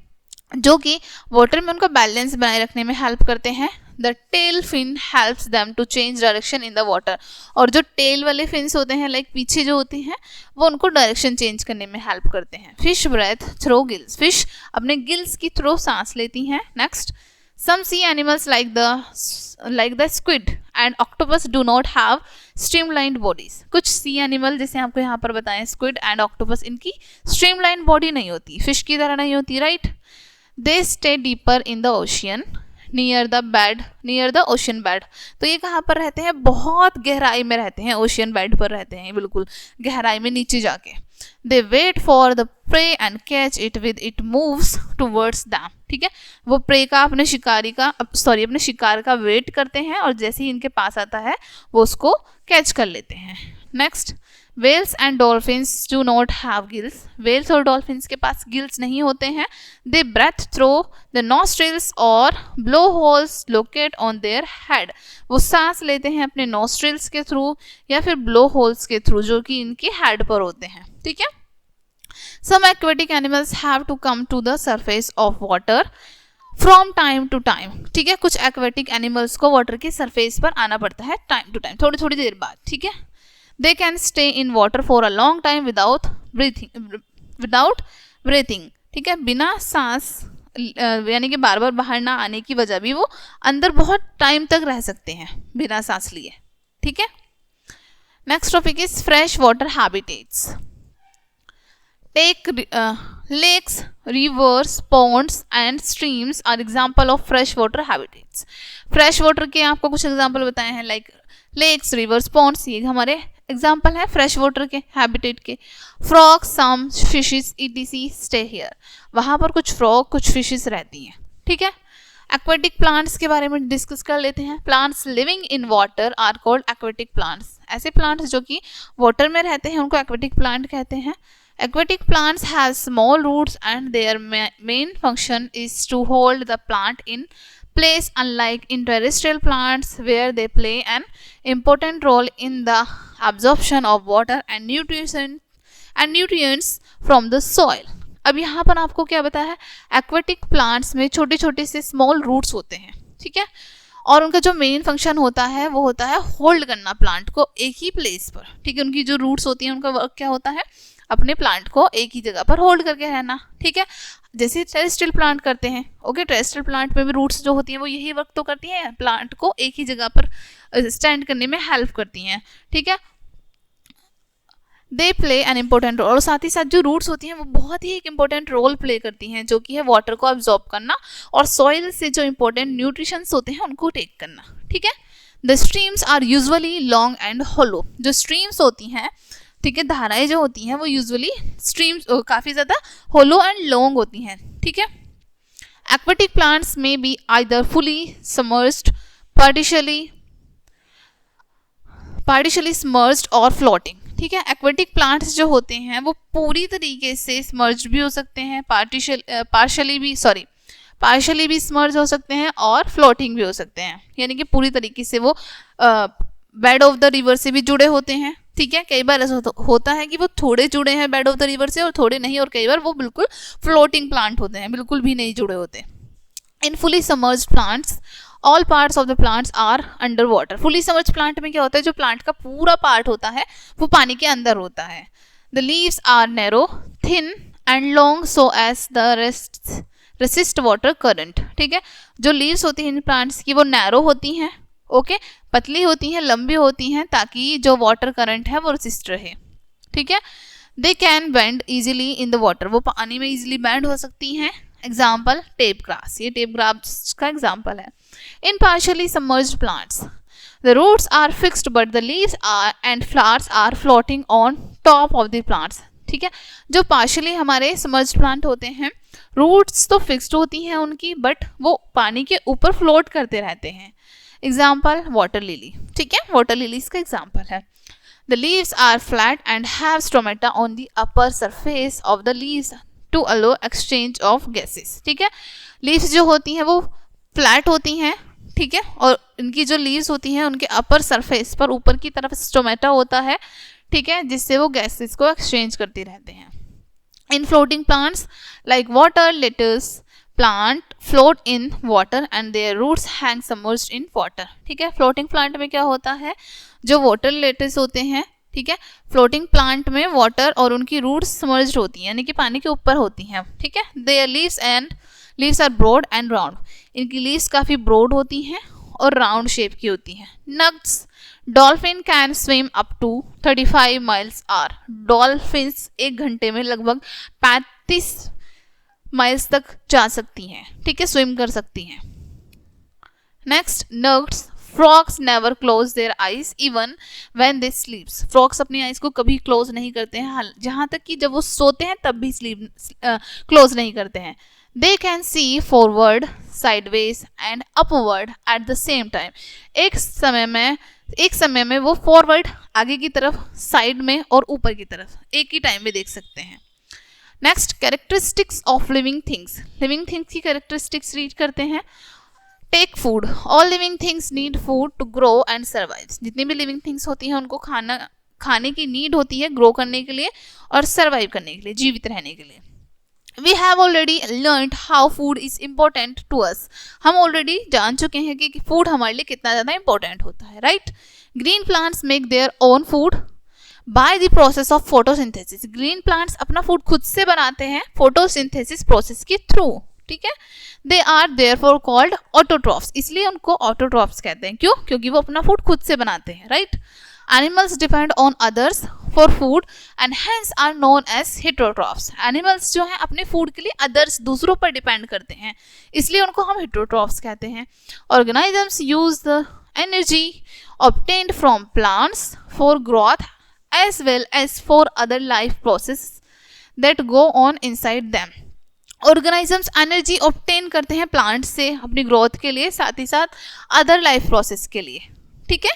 जो कि वाटर में उनका बैलेंस बनाए रखने में हेल्प करते हैं। The tail fin helps them to change direction in the water, और जो टेल वाले फिन्स होते हैं लाइक पीछे जो होती हैं वो उनको डायरेक्शन चेंज करने में हेल्प करते हैं। Fish breathe through gills, fish अपने गिल्स की थ्रू सांस लेती हैं। Next, some sea animals like the squid and octopus do not have streamlined bodies, कुछ सी एनिमल जैसे आपको यहाँ पर बताएं स्क्विड एंड ऑक्टोपस, इनकी स्ट्रीमलाइंड बॉडी नहीं होती, फिश की तरह नहीं होती, right. They stay deeper in the ocean near the ocean bed, तो ये कहाँ पर रहते हैं, बहुत गहराई में रहते हैं, ओशियन बेड पर रहते हैं, बिल्कुल गहराई में नीचे जाके। They wait for the prey and catch it with it moves towards them, ठीक है, वो प्रे का अपने शिकार का वेट करते हैं, और जैसे ही इनके पास आता है वो उसको कैच कर लेते हैं। Next, whales and dolphins do not have gills, whales और डॉल्फिन्स के पास गिल्स नहीं होते हैं। They breathe through the nostrils और blow holes locate on their head, वो सांस लेते हैं अपने नॉस्ट्रिल्स के थ्रू या फिर ब्लो होल्स के थ्रू जो कि इनके हेड पर होते हैं, ठीक है। Some aquatic animals have to come to the surface of water from time to time, ठीक है, कुछ एक्वेटिक एनिमल्स को वाटर के सरफेस पर आना पड़ता है टाइम टू टाइम, थोड़ी थोड़ी देर बाद, ठीक है। They can stay in water for a long time without breathing, ठीक है, बिना सांस यानी कि बार बार बाहर ना आने की वजह भी वो अंदर बहुत टाइम तक रह सकते हैं बिना सांस लिए, ठीक है। Next topic is fresh water habitats. Take lakes, rivers, ponds and streams are example of fresh water habitats. Fresh water के आपको कुछ एग्जाम्पल बताए हैं लाइक लेक्स, रिवर्स, पॉन्ड्स, ये हमारे एग्जाम्पल है फ्रेश वाटर के हैबिटेट के। Frog, some fishes etc stay here, वहाँ पर कुछ फ्रॉग कुछ फिशेस रहती हैं, ठीक है। एक्वेटिक प्लांट्स के बारे में डिस्कस कर लेते हैं। Plants living in water are called aquatic plants, ऐसे प्लांट्स जो कि वाटर में रहते हैं उनको एक्वेटिक प्लांट कहते हैं। Aquatic plants have small roots and their main function is to hold the plant in place, unlike in terrestrial plants where they play an important role in the absorption of water and nutrients from the soil. अब यहाँ पर आपको क्या बताया है, aquatic plants में छोटे छोटे से स्मॉल रूट्स होते हैं, ठीक है, और उनका जो मेन फंक्शन होता है वो होता है होल्ड करना प्लांट को एक ही प्लेस पर, ठीक है। उनकी जो रूट्स होती हैं उनका वर्क क्या होता है, अपने प्लांट को एक ही जगह पर होल्ड करके रहना, ठीक है, जैसे टेरेस्ट्रियल प्लांट करते हैं। ओके, टेरेस्ट्रियल प्लांट में भी रूट्स जो होती हैं वो यही वर्क तो करती हैं, प्लांट को एक ही जगह पर स्टैंड करने में हेल्प करती हैं, ठीक है। They play an important role, और साथ ही साथ जो रूट्स होती हैं वो बहुत ही एक इम्पोर्टेंट रोल प्ले करती हैं, जो कि है वाटर को अब्जॉर्ब करना और सॉइल से जो इम्पोर्टेंट न्यूट्रिशंस होते हैं उनको टेक करना, ठीक है। The streams are usually long and hollow, जो स्ट्रीम्स होती हैं, ठीक है, धाराएं जो होती हैं वो यूजुअली स्ट्रीम्स काफ़ी ज़्यादा होलो एंड लॉन्ग होती हैं, ठीक है। एक्वेटिक प्लांट्स में be either fully submerged, partially submerged और फ्लोटिंग, ठीक है। एक्वेटिक प्लांट्स जो होते हैं वो पूरी तरीके से समर्ज्ड भी हो सकते हैं, पार्शली भी समर्ज हो सकते हैं और फ्लोटिंग भी हो सकते हैं, यानी कि पूरी तरीके से वो बेड ऑफ द रिवर से भी जुड़े होते हैं, ठीक है, कई बार ऐसा होता है कि वो थोड़े जुड़े हैं बेड ऑफ द रिवर से और थोड़े नहीं, और कई बार वो बिल्कुल फ्लोटिंग प्लांट होते हैं, बिल्कुल भी नहीं जुड़े होते। In fully submerged plants all parts of the plants are under water. Fully submerged plant में क्या होता है, जो प्लांट का पूरा पार्ट होता है वो पानी के अंदर होता है। The leaves are narrow, thin and long so as the resist water current. ठीक है, जो लीव्स होती हैं इन प्लांट्स की वो नैरो होती हैं, ओके, पतली होती हैं, लंबी होती हैं, ताकि जो वाटर करंट है वो रेसिस्ट रहे। ठीक है, they can bend easily in the water, वो पानी में इजीली बेंड हो सकती हैं। एग्जाम्पल टेप ग्रास, ये टेप ग्रास का एग्जाम्पल है। In partially submerged plants the roots are fixed but the leaves are and flowers are floating on top of the plants. ठीक है, जो पार्शियली हमारे सबमर्ज्ड प्लांट होते हैं, रूट्स तो फिक्स्ड होती हैं उनकी, बट वो पानी के ऊपर फ्लोट करते रहते हैं। Example water lily. ठीक है, वाटर लिली इसका एग्जाम्पल है। The leaves are flat and have stomata on the upper surface of the leaves to allow exchange of gases। ठीक है, लीव्स जो होती हैं वो फ्लैट होती हैं, ठीक है, और इनकी जो लीव्स होती हैं उनके अपर सरफेस पर ऊपर की तरफ स्टोमेटा होता है, ठीक है, जिससे वो गैसेस को एक्सचेंज करते रहते हैं। In floating plants like water lettuce plant float in water and their roots hang submerged in water. ठीक है, फ्लोटिंग प्लांट में क्या होता है, जो वाटर लेटेस होते हैं, ठीक है, फ्लोटिंग प्लांट में वाटर और उनकी रूट्स सबमर्ज्ड होती हैं, यानी कि पानी के ऊपर होती हैं। ठीक है, their leaves are broad and round, इनकी लीव्स काफ़ी ब्रॉड होती हैं और राउंड शेप की होती हैं। नग्स dolphin can swim up to 35 miles hour. Dolphins 1 घंटे में लगभग 35 माइल्स तक जा सकती हैं, ठीक है, स्विम कर सकती हैं। नेक्स्ट नग्स frogs never close their eyes even when they sleeps. Frogs अपनी आइज को कभी क्लोज नहीं करते हैं, जहाँ तक कि जब वो सोते हैं तब भी स्लीप क्लोज नहीं करते हैं। They can see forward sideways and upward at the same time. एक समय में वो फॉरवर्ड आगे की तरफ, साइड में और ऊपर की तरफ एक ही टाइम में देख सकते हैं। Next characteristics of living things. Living things की कैरेक्टरिस्टिक्स रीड करते हैं। Take food, all living things need food to grow and survive. जितनी भी लिविंग थिंग्स होती हैं उनको खाने की नीड होती है ग्रो करने के लिए और सर्वाइव करने के लिए, जीवित रहने के लिए। We have already learned how food is important to us. हम ऑलरेडी जान चुके हैं कि फूड हमारे लिए कितना ज़्यादा इंपॉर्टेंट होता है, right. Green plants make their own food by the process of photosynthesis. Green plants अपना फूड खुद से बनाते हैं फोटोसिंथेसिस प्रोसेस के थ्रू, ठीक है। They are therefore called autotrophs, इसलिए उनको ऑटोट्रॉफ्स कहते हैं। क्यों? क्योंकि वो अपना फूड खुद से बनाते हैं, right. Animals depend on others for food and hence are known as heterotrophs. Animals जो हैं अपने फूड के लिए अदर्स, दूसरों पर डिपेंड करते हैं, इसलिए उनको हम हेटेरोट्रॉफ्स कहते हैं। Organisms use the energy obtained from plants for growth as well as for other life processes that go on inside them। Organisms energy obtain करते हैं प्लांट से अपनी ग्रोथ के लिए, साथ ही साथ अदर लाइफ प्रोसेस के लिए, ठीक है,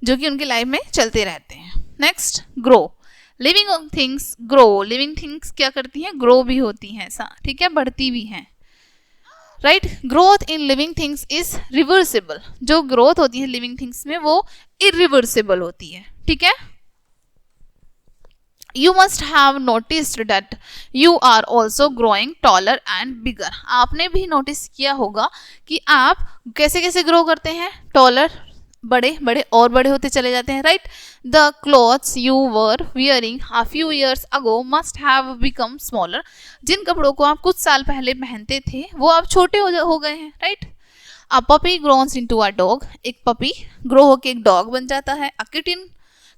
जो कि उनकी लाइफ में चलते रहते हैं। Next grow. Living things grow. Living things क्या करती हैं? ग्रो भी होती हैं, ठीक है, बढ़ती भी हैं, right. Growth in living things is reversible. जो ग्रोथ होती है लिविंग थिंग्स में वो इरिवर्सिबल होती है, ठीक है। You must have noticed that you are also growing taller and bigger। आपने भी नोटिस किया होगा कि आप कैसे कैसे ग्रो करते हैं, टॉलर, बड़े बड़े और बड़े होते चले जाते हैं, right. The clothes you were wearing a few years ago must have become smaller। जिन कपड़ों को आप कुछ साल पहले पहनते थे वो अब छोटे हो गए हैं, right. A puppy grows into a dog। एक पपी ग्रो होके एक डॉग बन जाता है। A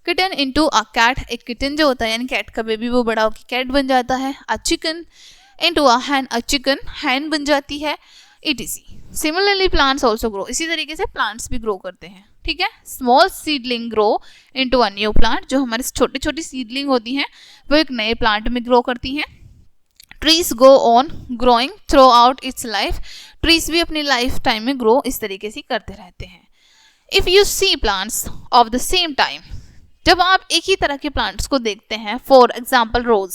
kitten into a cat. एक किटन जो होता है यानी कैट का बेबी वो बड़ा होकर कैट बन जाता है। A chicken into a hen. A chicken hen बन जाती है, etc. Similarly plants also grow. इसी तरीके से प्लांट्स भी ग्रो करते हैं, ठीक है। Small seedling grow into a new plant. जो हमारे छोटी छोटी सीडलिंग होती हैं वो एक नए प्लांट में ग्रो करती हैं। Trees go on growing through out it's life. Trees भी अपनी लाइफ टाइम में ग्रो इस तरीके से करते रहते हैं। If you see plants of the same time, जब आप एक ही तरह के प्लांट्स को देखते हैं, for example rose,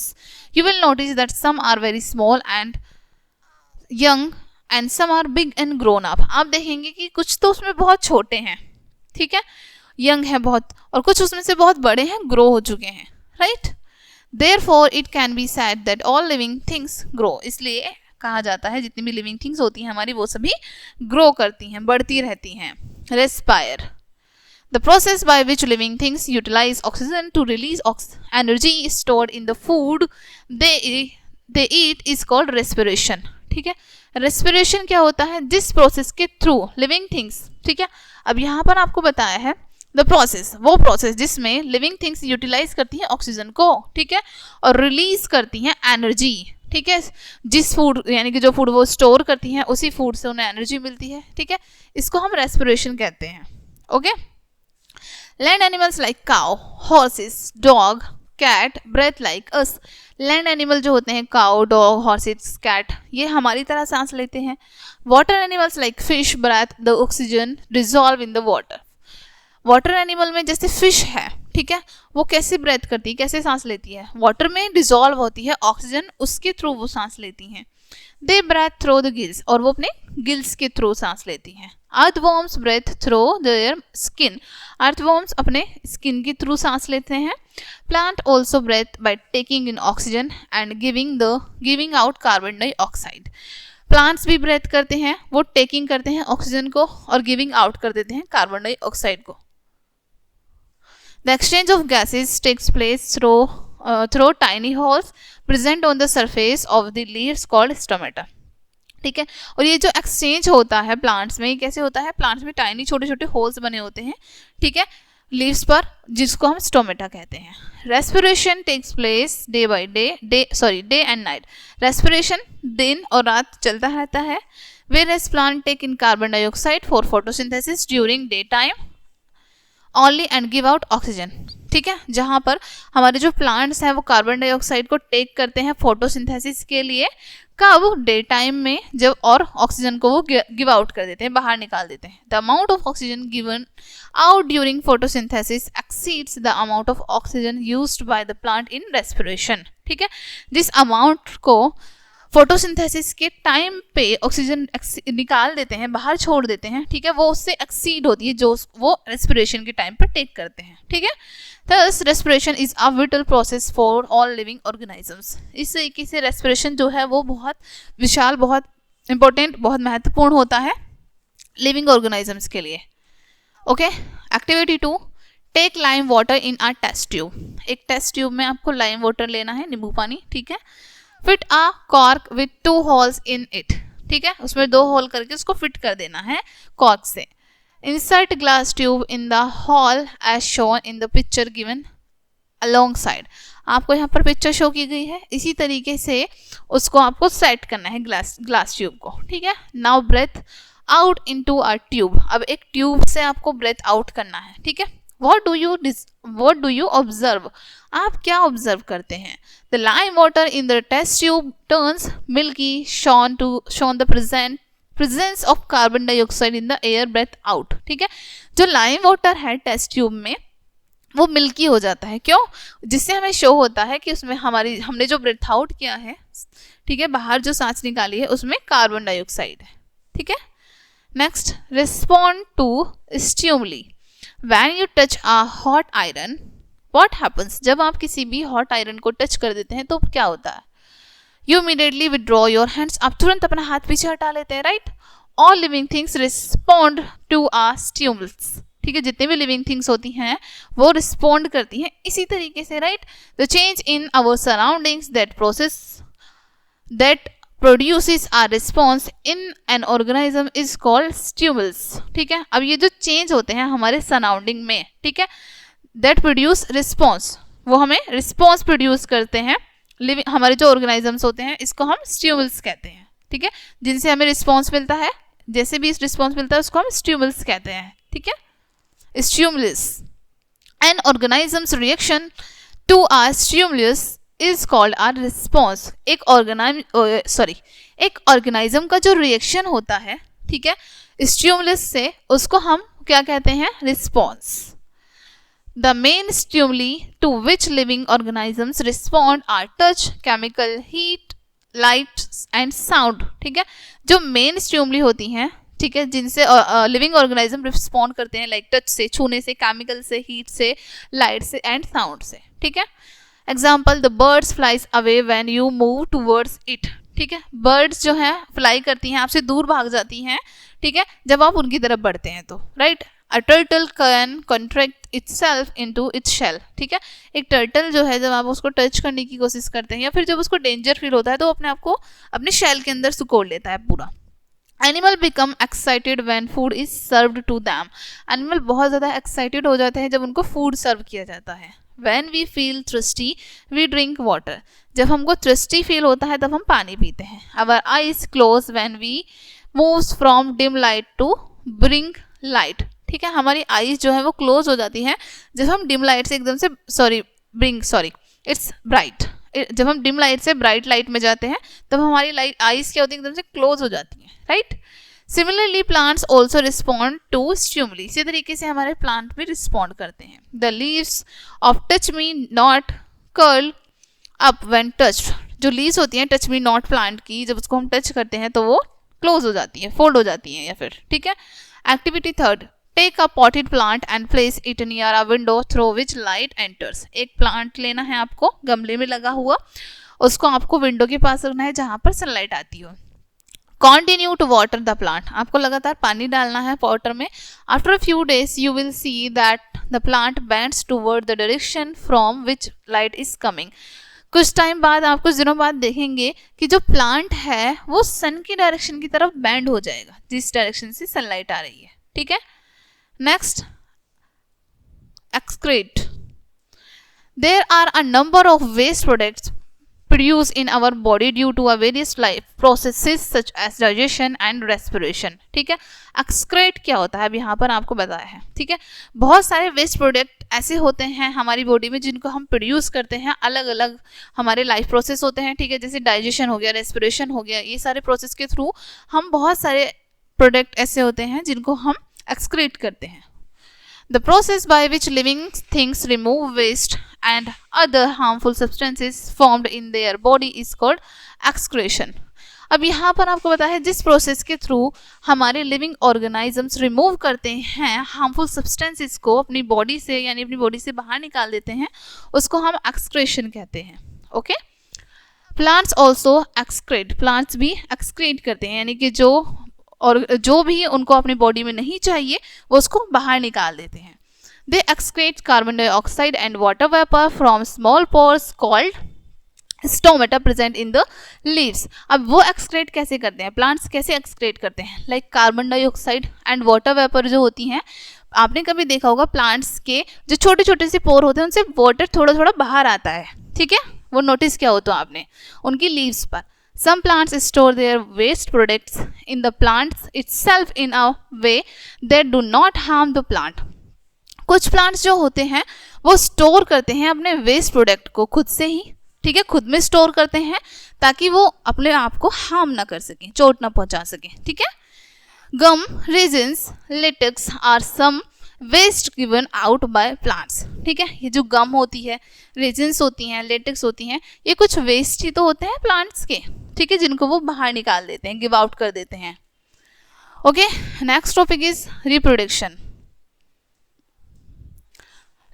you will notice that some are very small and young and some are big and grown up. आप देखेंगे कि कुछ तो उसमें बहुत छोटे हैं, ठीक है, यंग है बहुत, और कुछ उसमें से बहुत बड़े हैं, ग्रो हो चुके हैं, right. Therefore it can be said that all living things grow, इसलिए कहा जाता है जितनी भी लिविंग थिंग्स होती हैं हमारी वो सभी ग्रो करती हैं, बढ़ती रहती हैं। Respire, the process by which living things utilize oxygen to release energy stored in the food they eat is called respiration, ठीक है। रेस्पिरेशन क्या होता है, जिस प्रोसेस के थ्रू लिविंग थिंग्स, ठीक है, अब यहाँ पर आपको बताया है द प्रोसेस, वो प्रोसेस जिसमें लिविंग थिंग्स यूटिलाइज करती हैं ऑक्सीजन को, ठीक है, और रिलीज करती हैं एनर्जी, ठीक है, जिस फूड यानी कि जो फूड वो स्टोर करती हैं उसी फूड से उन्हें एनर्जी मिलती है, ठीक है, इसको हम रेस्पिरेशन कहते हैं। Okay. Land animals like cow, horses, dog, cat breathe like us. Land animal जो होते हैं काउ, डॉग, हॉर्सेस, कैट, ये हमारी तरह सांस लेते हैं। Water animals like fish breathe the oxygen dissolve in the water. Water animal में जैसे फिश है, ठीक है, वो कैसे ब्रेथ करती है, कैसे सांस लेती है, वाटर में डिजॉल्व होती है ऑक्सीजन, उसके थ्रू वो सांस लेती हैं। They breathe through the gills, और वो अपने गिल्स के थ्रू सांस लेती हैं। Earthworms breathe through their skin, earthworms अपने स्किन के थ्रू सांस लेते हैं। Plant also breathe by taking in oxygen and giving out carbon dioxide. Plants भी ब्रेथ करते हैं, वो टेकिंग करते हैं ऑक्सीजन को और गिविंग आउट कर देते हैं कार्बन डाइऑक्साइड को। The exchange of gases takes place through tiny holes present on the surface of the leaves called stomata, ठीक है। और ये जो एक्सचेंज होता है प्लांट्स में, ये कैसे होता है, प्लांट्स में टाइनी छोटे छोटे होल्स बने होते हैं, ठीक है, लीव्स पर, जिसको हम स्टोमेटा कहते हैं। Respiration takes place day and night. Respiration दिन और रात चलता रहता है। Whereas plant take in carbon dioxide for photosynthesis during daytime only and give out oxygen, ठीक है, जहाँ पर हमारे जो प्लांट्स हैं वो कार्बन डाइऑक्साइड को टेक करते हैं फोटोसिंथेसिस के लिए, कब, डे टाइम में, जब, और ऑक्सीजन को वो गिव आउट कर देते हैं, बाहर निकाल देते हैं। The amount of oxygen given out during photosynthesis exceeds the amount of oxygen used by the plant in respiration, ठीक है, जिस अमाउंट को फोटोसिंथेसिस के टाइम पे ऑक्सीजन निकाल देते हैं, बाहर छोड़ देते हैं, ठीक है, वो उससे एक्सीड होती है जो वो रेस्पिरेशन के टाइम पर टेक करते हैं, ठीक है। Thus respiration is a vital process for all living organisms। इस तरीके से रेस्पिरेशन जो है वो बहुत विशाल, बहुत इंपॉर्टेंट, बहुत महत्वपूर्ण होता है लिविंग ऑर्गेनिजम्स के लिए। Okay. Activity 2, take lime water in a test tube. एक टेस्ट ट्यूब में आपको लाइम वाटर लेना है, नींबू पानी, ठीक है। Fit a cork with 2 holes in it, ठीक है, उसमें 2 होल करके उसको फिट कर देना है कॉर्क से। Insert glass tube in the hole as shown in the picture given alongside. आपको यहाँ पर पिक्चर शो की गई है, इसी तरीके से उसको आपको सेट करना है ग्लास ट्यूब को, ठीक है। Now breathe out into a tube. अब एक ट्यूब से आपको ब्रेथ आउट करना है, ठीक है। What do you observe? आप क्या ऑब्जर्व करते हैं? The lime water in the test tube turns milky, shown the presence of carbon dioxide in the air breath out, ठीक है। जो लाइम वाटर है टेस्ट ट्यूब में वो मिल्की हो जाता है, क्यों? जिससे हमें शो होता है कि उसमें हमने जो ब्रेथ आउट किया है, ठीक है, बाहर जो सांस निकाली है उसमें कार्बन डाइऑक्साइड है, ठीक है। Next, respond to stimuli. When you touch a hot iron, what happens? जब आप किसी भी हॉट आयरन को टच कर देते हैं तो क्या होता है? You immediately withdraw your hands, आप तुरंत अपना हाथ पीछे हटा लेते हैं, right. All living things respond to a stimulus, ठीक है, जितने भी लिविंग थिंग्स होती हैं वो रिस्पॉन्ड करती हैं इसी तरीके से, right. The change in our surroundings that produces a response in an organism is called stimulus, ठीक है। अब ये जो चेंज होते हैं हमारे सराउंडिंग में, ठीक है, that produce response, वो हमें रिस्पॉन्स प्रोड्यूस करते हैं, हमारे जो ऑर्गेनिजम्स होते हैं इसको हम स्टिमुलस कहते हैं, ठीक है, जिनसे हमें रिस्पॉन्स मिलता है, जैसे भी रिस्पॉन्स मिलता है उसको हम स्टिमुलस कहते हैं, ठीक है। Stimulus, an organism's reaction to a stimulus is called a response। एक ऑर्गेनिज्म का जो रिएक्शन होता है, ठीक है, स्टिमुलस से, उसको हम क्या कहते हैं? Response. The main stimuli to which living organisms respond are touch, chemical, heat, light and sound, ठीक है। जो मेन स्टिमुली होती हैं, ठीक है, जिनसे लिविंग ऑर्गेनिज्म रिस्पॉन्ड करते हैं, लाइक टच से, छूने से, केमिकल से, हीट से, लाइट से एंड साउंड से, ठीक है। Example, the birds flies away when you move towards it, ठीक है, बर्ड्स जो हैं फ्लाई करती हैं, आपसे दूर भाग जाती हैं, ठीक है, जब आप उनकी तरफ बढ़ते हैं तो, right. A turtle can contract itself into its shell, ठीक है, एक टर्टल जो है जब आप उसको टच करने की कोशिश करते हैं या फिर जब उसको डेंजर फील होता है तो अपने आप को अपने शेल के अंदर सुकोड़ लेता है पूरा। Animal become excited when food is served to them, animal बहुत ज़्यादा एक्साइटेड हो जाते हैं जब उनको फूड सर्व किया जाता है। When we feel thirsty, we drink water. जब हमको thirsty feel होता है तब हम पानी पीते हैं। Our eyes close when we moves from dim light to bring light. ठीक है, हमारी eyes जो है वो close हो जाती हैं जब हम dim light से एकदम से it's bright. जब हम dim light से bright light में जाते हैं तब हमारी eyes क्या होती है, एकदम से close हो जाती हैं, right? Similarly plants also respond to stimuli, इसी तरीके से हमारे प्लांट भी रिस्पॉन्ड करते हैं। The leaves of touch me not curl up when touched, जो लीव्स होती हैं टच मी नॉट प्लांट की, जब उसको हम टच करते हैं तो वो क्लोज हो जाती हैं, फोल्ड हो जाती हैं या फिर, ठीक है। Activity third, take a potted plant and place it near a window through which light enters. एक प्लांट लेना है आपको, गमले में लगा हुआ, उसको आपको विंडो के पास रखना है जहाँ पर सनलाइट आती हो। Continue to water the plant, आपको लगातार पानी डालना है वाटर में। After a few days you will see that the plant bends toward the direction from which light is coming. कुछ टाइम बाद आप कुछ दिनों बाद देखेंगे कि जो प्लांट है वो सन की डायरेक्शन की तरफ बैंड हो जाएगा, जिस डायरेक्शन से सनलाइट आ रही है, ठीक है। Next, excrete. There are a number of waste products produced in our body due to a various life processes such as digestion and respiration, ठीक है। एक्सक्रेट क्या होता है अब यहाँ पर आपको बताया है, ठीक है। बहुत सारे वेस्ट प्रोडक्ट ऐसे होते हैं हमारी बॉडी में जिनको हम प्रोड्यूस करते हैं, अलग अलग हमारे लाइफ प्रोसेस होते हैं, ठीक है, जैसे डाइजेशन हो गया, रेस्पिरेशन हो गया, ये सारे प्रोसेस के थ्रू हम बहुत सारे प्रोडक्ट ऐसे होते हैं जिनको हम एक्सक्रेट करते हैं। The process by which living things remove waste and other harmful substances formed in their body is called excretion. अब यहाँ पर आपको पता है जिस प्रोसेस के थ्रू हमारे लिविंग ऑर्गेनिजम्स रिमूव करते हैं हार्मफुल सब्सटेंसेस को अपनी बॉडी से, यानी अपनी बॉडी से बाहर निकाल देते हैं, उसको हम एक्सक्रेशन कहते हैं, okay. Plants also excrete, plants भी एक्सक्रेट करते हैं, यानी कि जो भी उनको अपनी बॉडी में नहीं चाहिए वो उसको बाहर निकाल देते हैं। They excrete carbon dioxide and water vapour from small pores called stomata present in the leaves. अब वो एक्सक्रेट कैसे करते हैं, प्लांट्स कैसे एक्सक्रेट करते हैं, like carbon dioxide and water vapour जो होती हैं, आपने कभी देखा होगा प्लांट्स के जो छोटे छोटे से पोर होते हैं उनसे वाटर थोड़ा थोड़ा बाहर आता है, ठीक है, वो नोटिस किया हो तो आपने उनकी लीव्स पर। Some plants store their waste products in the plants itself in a way that do not harm the plant. कुछ प्लांट्स जो होते हैं वो स्टोर करते हैं अपने वेस्ट प्रोडक्ट को खुद से ही, ठीक है, खुद में स्टोर करते हैं ताकि वो अपने आप को हार्म ना कर सकें, चोट ना पहुंचा सकें, ठीक है। Gum, resins, latex are some waste given out by plants, ठीक है। ये जो गम होती है, रेजिन्स होती हैं, लेटेक्स होती हैं, ये कुछ वेस्ट ही तो होते हैं प्लांट्स के, ठीक है, जिनको वो बाहर निकाल देते हैं, गिव आउट कर देते हैं, okay. Next topic is reproduction.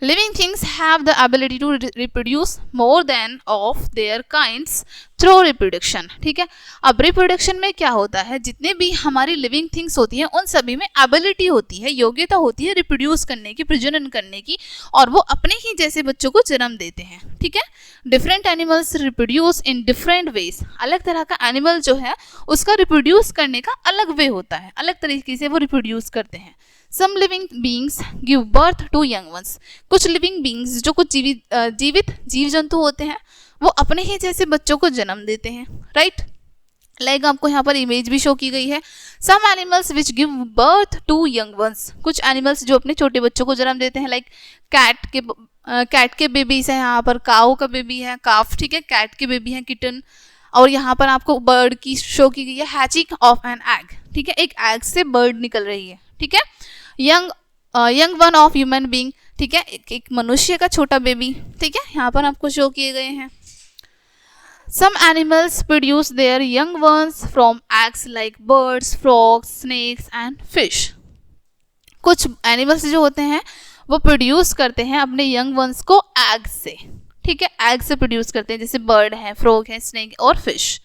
Living things have the ability to reproduce more than of their kinds through reproduction, ठीक है। अब रिप्रोडक्शन में क्या होता है, जितने भी हमारी लिविंग थिंग्स होती हैं उन सभी में एबिलिटी होती है, योग्यता होती है रिप्रोड्यूस करने की, प्रजनन करने की, और वो अपने ही जैसे बच्चों को जन्म देते हैं, ठीक है। डिफरेंट एनिमल्स रिप्रोड्यूस इन डिफरेंट वेज, अलग तरह का एनिमल जो है उसका रिप्रोड्यूस करने का अलग वे होता है, अलग तरीके से वो रिप्रोड्यूस करते हैं। Some living beings give birth to young ones. कुछ लिविंग बींग्स जो कुछ जीवित जीव जंतु होते हैं वो अपने ही जैसे बच्चों को जन्म देते हैं, राइट। लाइक आपको यहाँ पर इमेज भी शो की गई है। Some animals which give birth to young ones. कुछ एनिमल्स जो अपने छोटे बच्चों को जन्म देते हैं, लाइक कैट के बेबीज हैं, यहाँ पर काऊ का बेबी है, काफ, ठीक है, कैट के बेबी है, किटन, और यहाँ पर आपको बर्ड की शो की गई है, हैचिंग ऑफ एन एग, ठीक है, एक एग से बर्ड निकल रही है, ठीक है। Young one of human being, ठीक है, एक मनुष्य का छोटा बेबी, ठीक है, यहाँ पर आपको शो किए गए हैं। Some animals produce their young ones from eggs like birds, frogs, snakes and fish. कुछ एनिमल्स जो होते हैं वो प्रोड्यूस करते हैं अपने यंग वंस को एग से, ठीक है, एग से प्रोड्यूस करते हैं, जैसे बर्ड है, फ्रॉग है, स्नेक और फिश,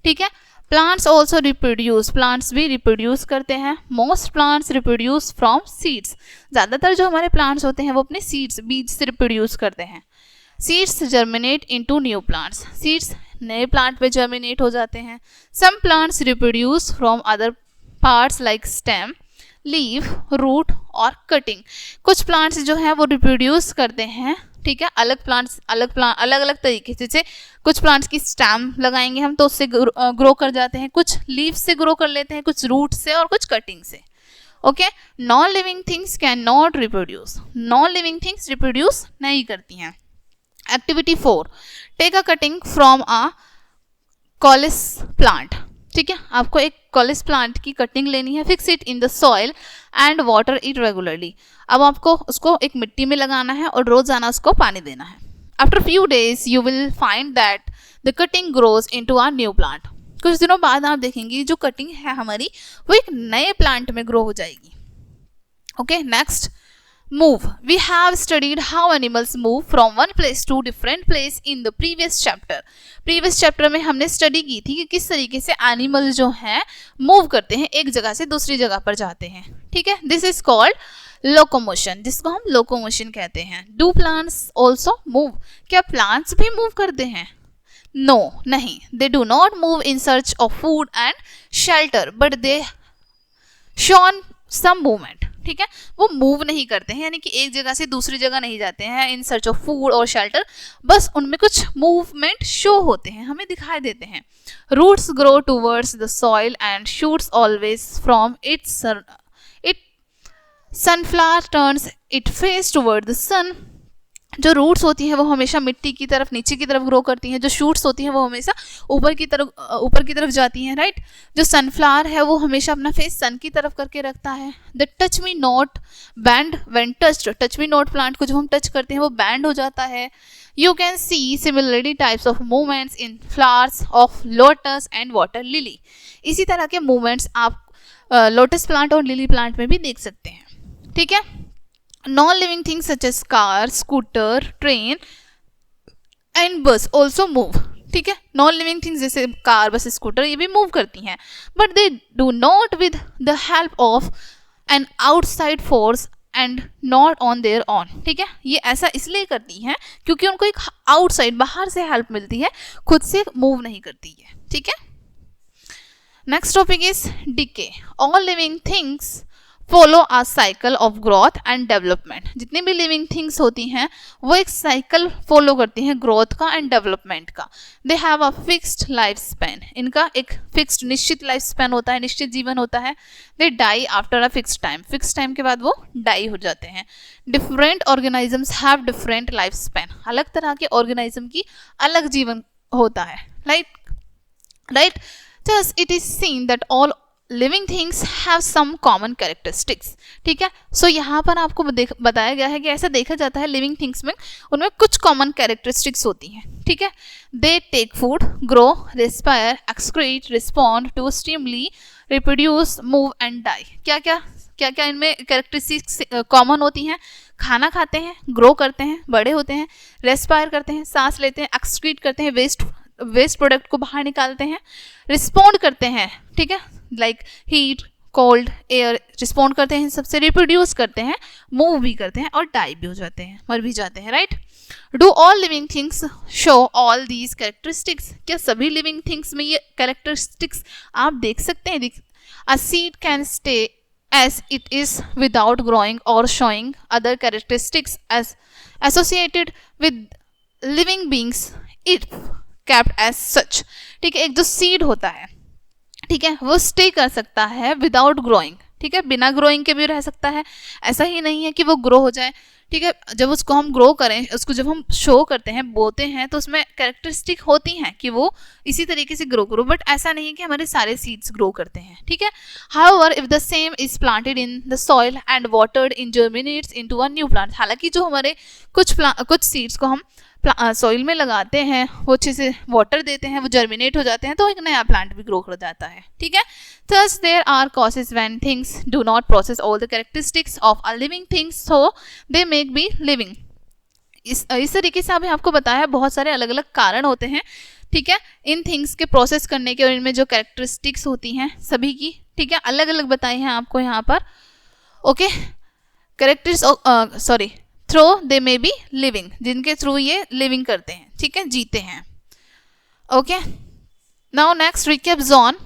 ठीक है. प्लांट्स ऑल्सो रिप्रोड्यूस, प्लांट्स भी रिप्रोड्यूस करते हैं. Most plants reproduce from seeds, ज़्यादातर जो हमारे प्लांट्स होते हैं वो अपने सीड्स, बीज से रिप्रोड्यूस करते हैं. Seeds germinate into new plants, seeds नए प्लांट में जर्मिनेट हो जाते हैं. Some plants reproduce from other parts like stem, leaf, root और कटिंग. कुछ प्लांट्स जो हैं वो रिप्रोड्यूस करते हैं, ठीक है, अलग प्लांट्स अलग अलग तरीके से. जैसे कुछ प्लांट्स की स्टेम लगाएंगे हम तो उससे ग्रो कर जाते हैं, कुछ लीफ से ग्रो कर लेते हैं, कुछ रूट से और कुछ कटिंग से. Okay, non living things can not reproduce, non living things reproduce नहीं करती हैं. Activity 4, take a cutting from a coleus plant, ठीक है, आपको एक कॉलिस प्लांट की कटिंग लेनी है. Fix it in the soil and water it regularly. अब आपको उसको एक मिट्टी में लगाना है और रोजाना उसको पानी देना है. After few days you will find that the cutting grows into a new plant. कुछ दिनों बाद आप देखेंगे जो कटिंग है हमारी वो एक नए प्लांट में ग्रो हो जाएगी. Okay, next, move. We have studied how animals move from one place to different place in the previous chapter. previous chapter में हमने स्टडी की थी कि किस तरीके से एनिमल जो हैं मूव करते हैं, एक जगह से दूसरी जगह पर जाते हैं, ठीक है. दिस इज कॉल्ड लोकोमोशन, जिसको हम लोकोमोशन कहते हैं. डू प्लांट्स ऑल्सो मूव, क्या प्लांट्स भी मूव करते हैं? नो, नहीं. They do not move in search of food and shelter but they shown some movement, ठीक है, वो मूव नहीं करते हैं, यानी कि एक जगह से दूसरी जगह नहीं जाते हैं इन सर्च ऑफ फूड और शेल्टर, बस उनमें कुछ मूवमेंट शो होते हैं, हमें दिखाई देते हैं. Roots grow towards the soil and shoots always from it sunflower turns it face toward the sun. जो रूट्स होती हैं वो हमेशा मिट्टी की तरफ, नीचे की तरफ ग्रो करती हैं. जो शूट्स होती हैं वो हमेशा ऊपर की तरफ जाती हैं, राइट. जो सनफ्लावर है वो हमेशा अपना फेस सन की तरफ करके रखता है. The touch me not band when touched, touch me not plant को जब हम टच करते हैं वो बैंड हो जाता है. You can see similarly types of movements in flowers of lotus and water lily. इसी तरह के मूवमेंट्स आप लोटस प्लांट और लिली प्लांट में भी देख सकते हैं, ठीक है. Non-living things such as car, scooter, train and bus also move, ठीक है. नॉन लिविंग थिंग्स जैसे कार, बस, स्कूटर ये भी मूव करती हैं, but they do not with the help of an outside force and not on their on, ठीक है. ये ऐसा इसलिए करती हैं क्योंकि उनको एक आउटसाइड, बाहर से हेल्प मिलती है, खुद से मूव नहीं करती है, ठीक है. Next topic is decay. All living things follow a cycle of growth and development. जितनी भी लिविंग थिंग्स होती हैं वो एक साइकिल फॉलो करती हैं ग्रोथ का एंड डेवलपमेंट का. They have a fixed life span, इनका एक फिक्स्ड निश्चित लाइफ स्पैन होता है, निश्चित जीवन होता है. They die after a fixed time, fixed time के बाद वो डाई हो जाते हैं. Different organisms have different life span, अलग तरह के ऑर्गेनाइज्म की अलग जीवन होता है, right. Thus it is seen that all living things have some common characteristics, ठीक है. सो यहाँ पर आपको बताया गया है कि ऐसा देखा जाता है लिविंग थिंग्स में उनमें कुछ कॉमन कैरेक्टरिस्टिक्स होती हैं, ठीक है. They take food, grow, respire, excrete, respond to stimuli, reproduce, move and die. क्या इनमें कैरेक्टरिस्टिक्स कॉमन होती हैं? खाना खाते हैं, ग्रो करते हैं, बड़े होते हैं, रेस्पायर करते हैं, सांस लेते हैं, एक्सक्रीट करते हैं, वेस्ट प्रोडक्ट को बाहर निकालते हैं, रिस्पॉन्ड करते हैं, ठीक है, like heat, cold, air, respond करते हैं, सबसे रिप्रोड्यूस करते हैं, मूव भी करते हैं और डाई भी हो जाते हैं, मर भी जाते हैं, right. Do all living things show all these characteristics. क्या सभी लिविंग थिंग्स में ये कैरेक्टरिस्टिक्स आप देख सकते हैं? A seed can stay as it is without growing or showing other characteristics as associated with living beings if kept as such. ठीक है, एक जो सीड होता है, ठीक है, वो स्टे कर सकता है विदाउट ग्रोइंग, ठीक है, बिना ग्रोइंग के भी रह सकता है. ऐसा ही नहीं है कि वो ग्रो हो जाए, ठीक है. जब उसको हम ग्रो करें, उसको जब हम शो करते हैं, बोते हैं, तो उसमें कैरेक्टरिस्टिक होती हैं कि वो इसी तरीके से ग्रो करो, बट ऐसा नहीं है कि हमारे सारे सीड्स ग्रो करते हैं, ठीक है. However if the same is planted in the soil and watered in germinates into a new plant. हालांकि जो हमारे कुछ सीड्स को हम सॉइल में लगाते हैं, वो अच्छे से वाटर देते हैं, वो जर्मिनेट हो जाते हैं, तो एक नया प्लांट भी ग्रो कर जाता है, ठीक है। Thus there are causes when things do not possess all the characteristics of a living thing, so they may be living. इस तरीके से अभी आपको बताया बहुत सारे अलग अलग कारण होते हैं, ठीक है, इन थिंग्स के प्रोसेस करने के, और इनमें जो कैरेक्टरिस्टिक्स होती हैं सभी की, ठीक है, अलग अलग बताई हैं आपको यहाँ पर, okay. Characters through they may be living, जिनके थ्रू ये लिविंग करते हैं, ठीक है, जीते हैं, okay. Now next recaps on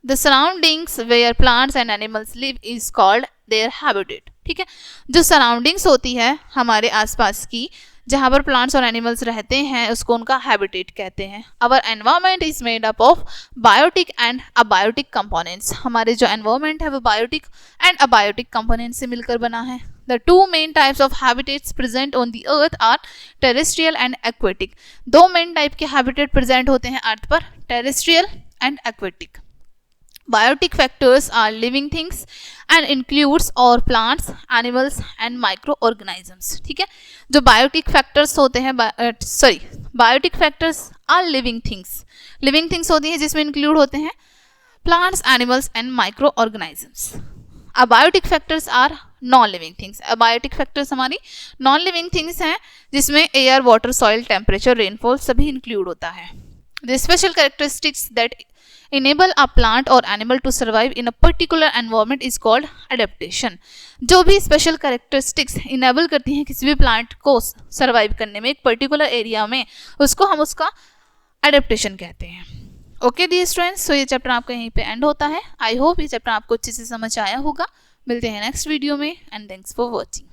the surroundings where plants and animals live is called their habitat, ठीक है। जो सराउंडिंग्स होती है हमारे आसपास की, जहाँ पर प्लांट्स और एनिमल्स रहते हैं, उसको उनका हैबिटेट कहते हैं। Our environment is made up of biotic and abiotic components, हमारे जो एनवायरनमेंट है वो बायोटिक एंड अबायोटिक कंपोनेंट्स से मिलकर बना है। The two main types of habitats present on the earth are terrestrial and aquatic. दो मेन टाइप के हैबिटेट प्रेजेंट होते हैं अर्थ पर, terrestrial and aquatic. Biotic factors are living things and includes all plants, animals and microorganisms, ठीक है। जो biotic factors होते हैं, biotic factors are living things होती हैं, जिसमें इंक्लूड होते हैं plants, animals and micro organisms. Abiotic factors are non living things, abiotic factors हमारी नॉन लिविंग थिंग्स हैं, जिसमें air, water, soil, temperature, rainfall सभी इंक्लूड होता है। The special characteristics that enable a plant or animal to survive in a particular environment is called adaptation. जो भी special characteristics enable करती हैं किसी भी प्लांट को सर्वाइव करने में एक पर्टिकुलर एरिया में, उसको हम उसका एडेप्टेशन कहते हैं, ओके डियर स्टूडेंट्स। सो ये चैप्टर आपका यहीं पे एंड होता है। आई होप ये चैप्टर आपको अच्छे से समझ आया होगा। मिलते हैं नेक्स्ट वीडियो में एंड थैंक्स फॉर वॉचिंग।